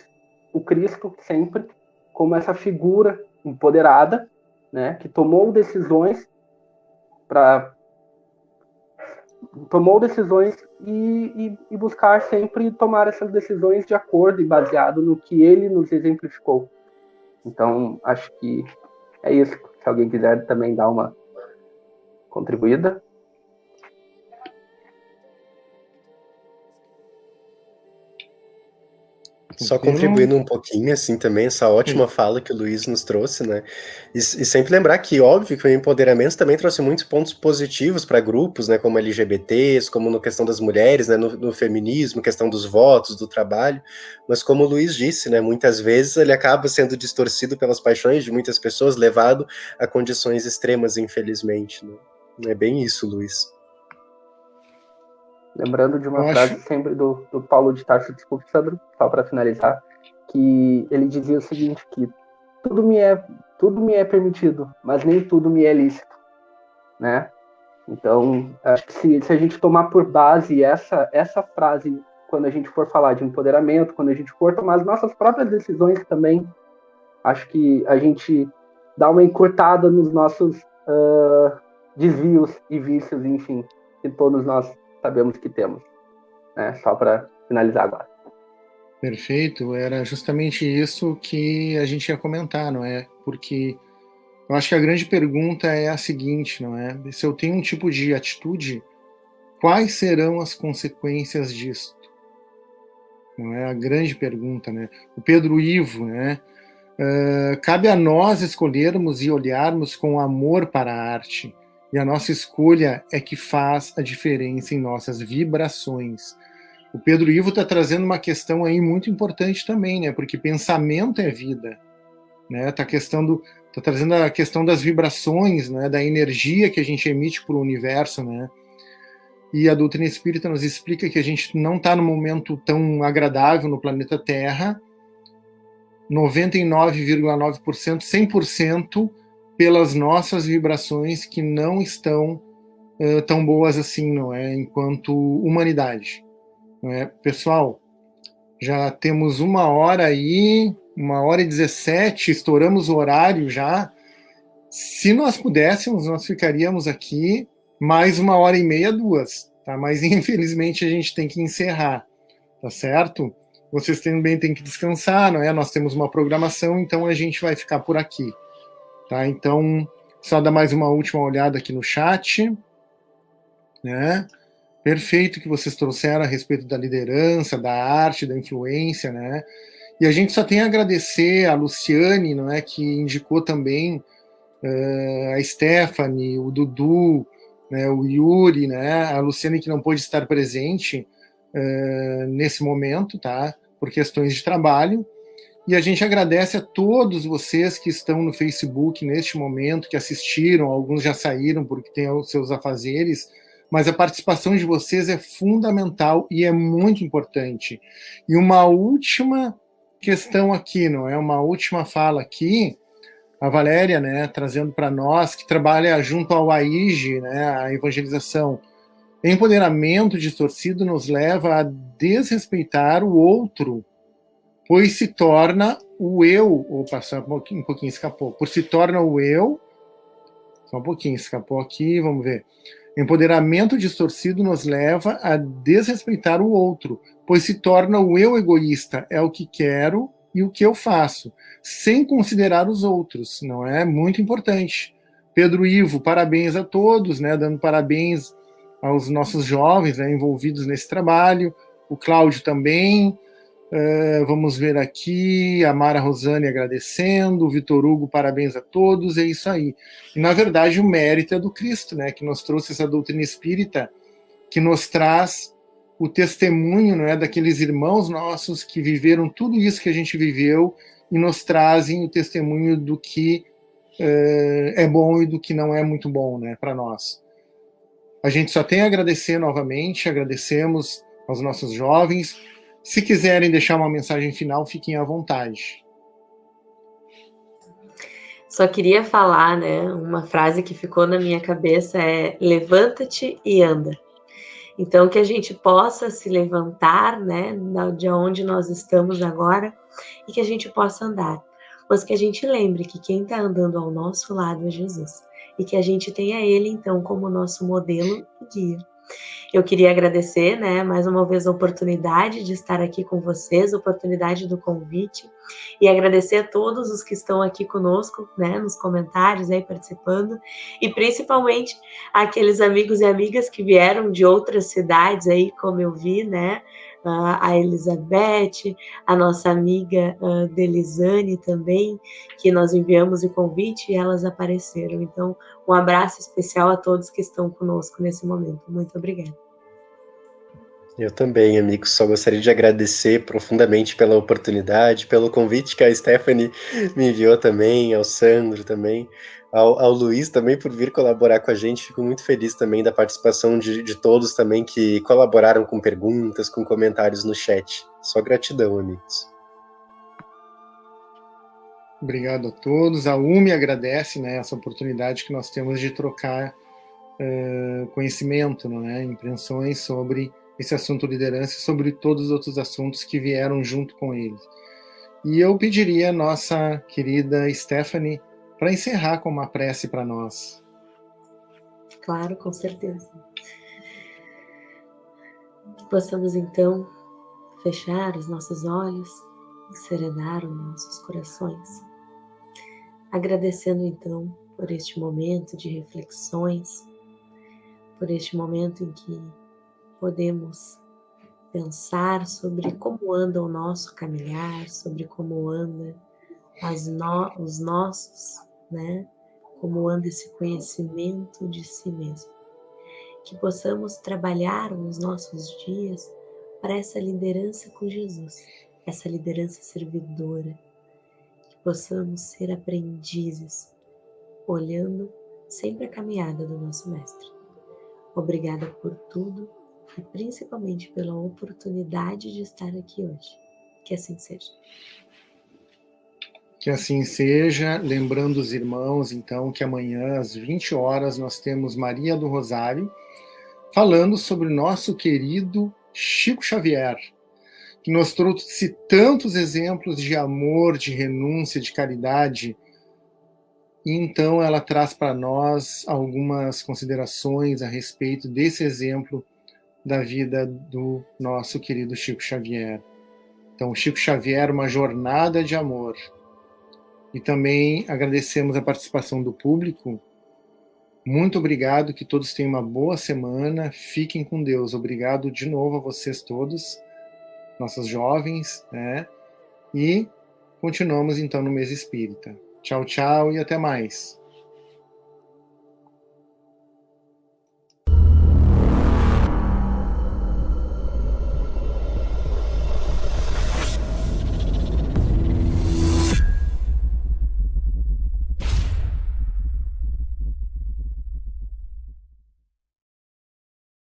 o Cristo sempre como essa figura empoderada, né, que tomou decisões e buscar sempre tomar essas decisões de acordo e baseado no que ele nos exemplificou. Então, acho que é isso. Se alguém quiser também dar uma contribuída. Só contribuindo um pouquinho, assim, também, essa ótima fala que o Luiz nos trouxe, né? E sempre lembrar que, óbvio, que o empoderamento também trouxe muitos pontos positivos para grupos, né? Como LGBTs, como na questão das mulheres, né? No feminismo, questão dos votos, do trabalho. Mas como o Luiz disse, né? Muitas vezes ele acaba sendo distorcido pelas paixões de muitas pessoas, levado a condições extremas, infelizmente, né? É bem isso, Luiz. Lembrando de uma frase sempre do Paulo de Tarso, desculpe, Sandro, só para finalizar, que ele dizia o seguinte, que tudo me é permitido, mas nem tudo me é lícito, né? Então, acho que se a gente tomar por base essa frase, quando a gente for falar de empoderamento, quando a gente for tomar as nossas próprias decisões também, acho que a gente dá uma encurtada nos nossos desvios e vícios, enfim, que todos nós sabemos que temos, né? Só para finalizar agora. Perfeito, era justamente isso que a gente ia comentar, não é? Porque eu acho que a grande pergunta é a seguinte, não é? Se eu tenho um tipo de atitude, quais serão as consequências disso? Não é a grande pergunta, né? O Pedro Ivo, né? Cabe a nós escolhermos e olharmos com amor para a arte. E a nossa escolha é que faz a diferença em nossas vibrações. O Pedro Ivo está trazendo uma questão aí muito importante também, né? Porque pensamento é vida, né? Tá trazendo a questão das vibrações, né? Da energia que a gente emite para o universo, né? E a doutrina espírita nos explica que a gente não está num momento tão agradável no planeta Terra, 99,9%, 100% pelas nossas vibrações que não estão tão boas assim, não é? Enquanto humanidade. Não é? Pessoal, já temos 1h aí, 1h17, estouramos o horário já. Se nós pudéssemos, nós ficaríamos aqui mais 1h30, 2, tá? Mas infelizmente a gente tem que encerrar, tá certo? Vocês também têm que descansar, não é? Nós temos uma programação, então a gente vai ficar por aqui, tá? Então, só dar mais uma última olhada aqui no chat, né? Perfeito que vocês trouxeram a respeito da liderança, da arte, da influência, né? E a gente só tem a agradecer a Luciane, não é, que indicou também a Stephanie, o Dudu, né, o Yuri, né? A Luciane que não pôde estar presente nesse momento, tá? Por questões de trabalho. E a gente agradece a todos vocês que estão no Facebook neste momento, que assistiram, alguns já saíram porque têm os seus afazeres, mas a participação de vocês é fundamental e é muito importante. E uma última questão aqui, não é? Uma última fala aqui, a Valéria, né, trazendo para nós, que trabalha junto ao AIGE, né, a evangelização. Empoderamento distorcido nos leva a desrespeitar o outro, pois se torna o eu. Opa, só um pouquinho escapou. Por se torna o eu. Só um pouquinho, escapou aqui, vamos ver. Empoderamento distorcido nos leva a desrespeitar o outro, pois se torna o eu egoísta, é o que quero e o que eu faço, sem considerar os outros, não é? Muito importante. Pedro Ivo, parabéns a todos, né? Dando parabéns aos nossos jovens, né, envolvidos nesse trabalho. O Cláudio também. Vamos ver aqui, a Mara Rosane agradecendo, o Vitor Hugo, parabéns a todos, é isso aí. E, na verdade, o mérito é do Cristo, né, que nos trouxe essa doutrina espírita, que nos traz o testemunho, né, daqueles irmãos nossos que viveram tudo isso que a gente viveu e nos trazem o testemunho do que é bom e do que não é muito bom, né, para nós. A gente só tem a agradecer novamente, agradecemos aos nossos jovens. Se quiserem deixar uma mensagem final, fiquem à vontade. Só queria falar, né, uma frase que ficou na minha cabeça é: levanta-te e anda. Então, que a gente possa se levantar, né, de onde nós estamos agora, e que a gente possa andar. Mas que a gente lembre que quem está andando ao nosso lado é Jesus. E que a gente tenha Ele, então, como nosso modelo e guia. Eu queria agradecer, né, mais uma vez a oportunidade de estar aqui com vocês, a oportunidade do convite, e agradecer a todos os que estão aqui conosco, né, nos comentários aí participando, e principalmente aqueles amigos e amigas que vieram de outras cidades aí, como eu vi, né, a Elizabeth, a nossa amiga Delisane também, que nós enviamos o convite e elas apareceram. Então, um abraço especial a todos que estão conosco nesse momento. Muito obrigada. Eu também, amigo. Só gostaria de agradecer profundamente pela oportunidade, pelo convite que a Stephanie me enviou também, ao Sandro também, ao Luiz também por vir colaborar com a gente. Fico muito feliz também da participação de todos também que colaboraram com perguntas, com comentários no chat. Só gratidão, amigos. Obrigado a todos. A UME agradece, né, essa oportunidade que nós temos de trocar conhecimento, né, impressões sobre esse assunto liderança e sobre todos os outros assuntos que vieram junto com ele. E eu pediria a nossa querida Stephanie para encerrar com uma prece para nós. Claro, com certeza. Que possamos então fechar os nossos olhos e serenar os nossos corações, agradecendo então por este momento de reflexões, por este momento em que podemos pensar sobre como anda o nosso caminhar, sobre como anda os nossos, né? Como anda esse conhecimento de si mesmo. Que possamos trabalhar nos nossos dias para essa liderança com Jesus, essa liderança servidora. Que possamos ser aprendizes, olhando sempre a caminhada do nosso Mestre. Obrigada por tudo e principalmente pela oportunidade de estar aqui hoje. Que assim seja. Que assim seja, lembrando os irmãos, então, que amanhã, às 20 horas, nós temos Maria do Rosário, falando sobre o nosso querido Chico Xavier, que nos trouxe tantos exemplos de amor, de renúncia, de caridade. E então ela traz para nós algumas considerações a respeito desse exemplo da vida do nosso querido Chico Xavier. Então, Chico Xavier, uma jornada de amor. E também agradecemos a participação do público. Muito obrigado, que todos tenham uma boa semana. Fiquem com Deus. Obrigado de novo a vocês todos, nossos jovens, né? E continuamos então no mês espírita. Tchau, tchau e até mais.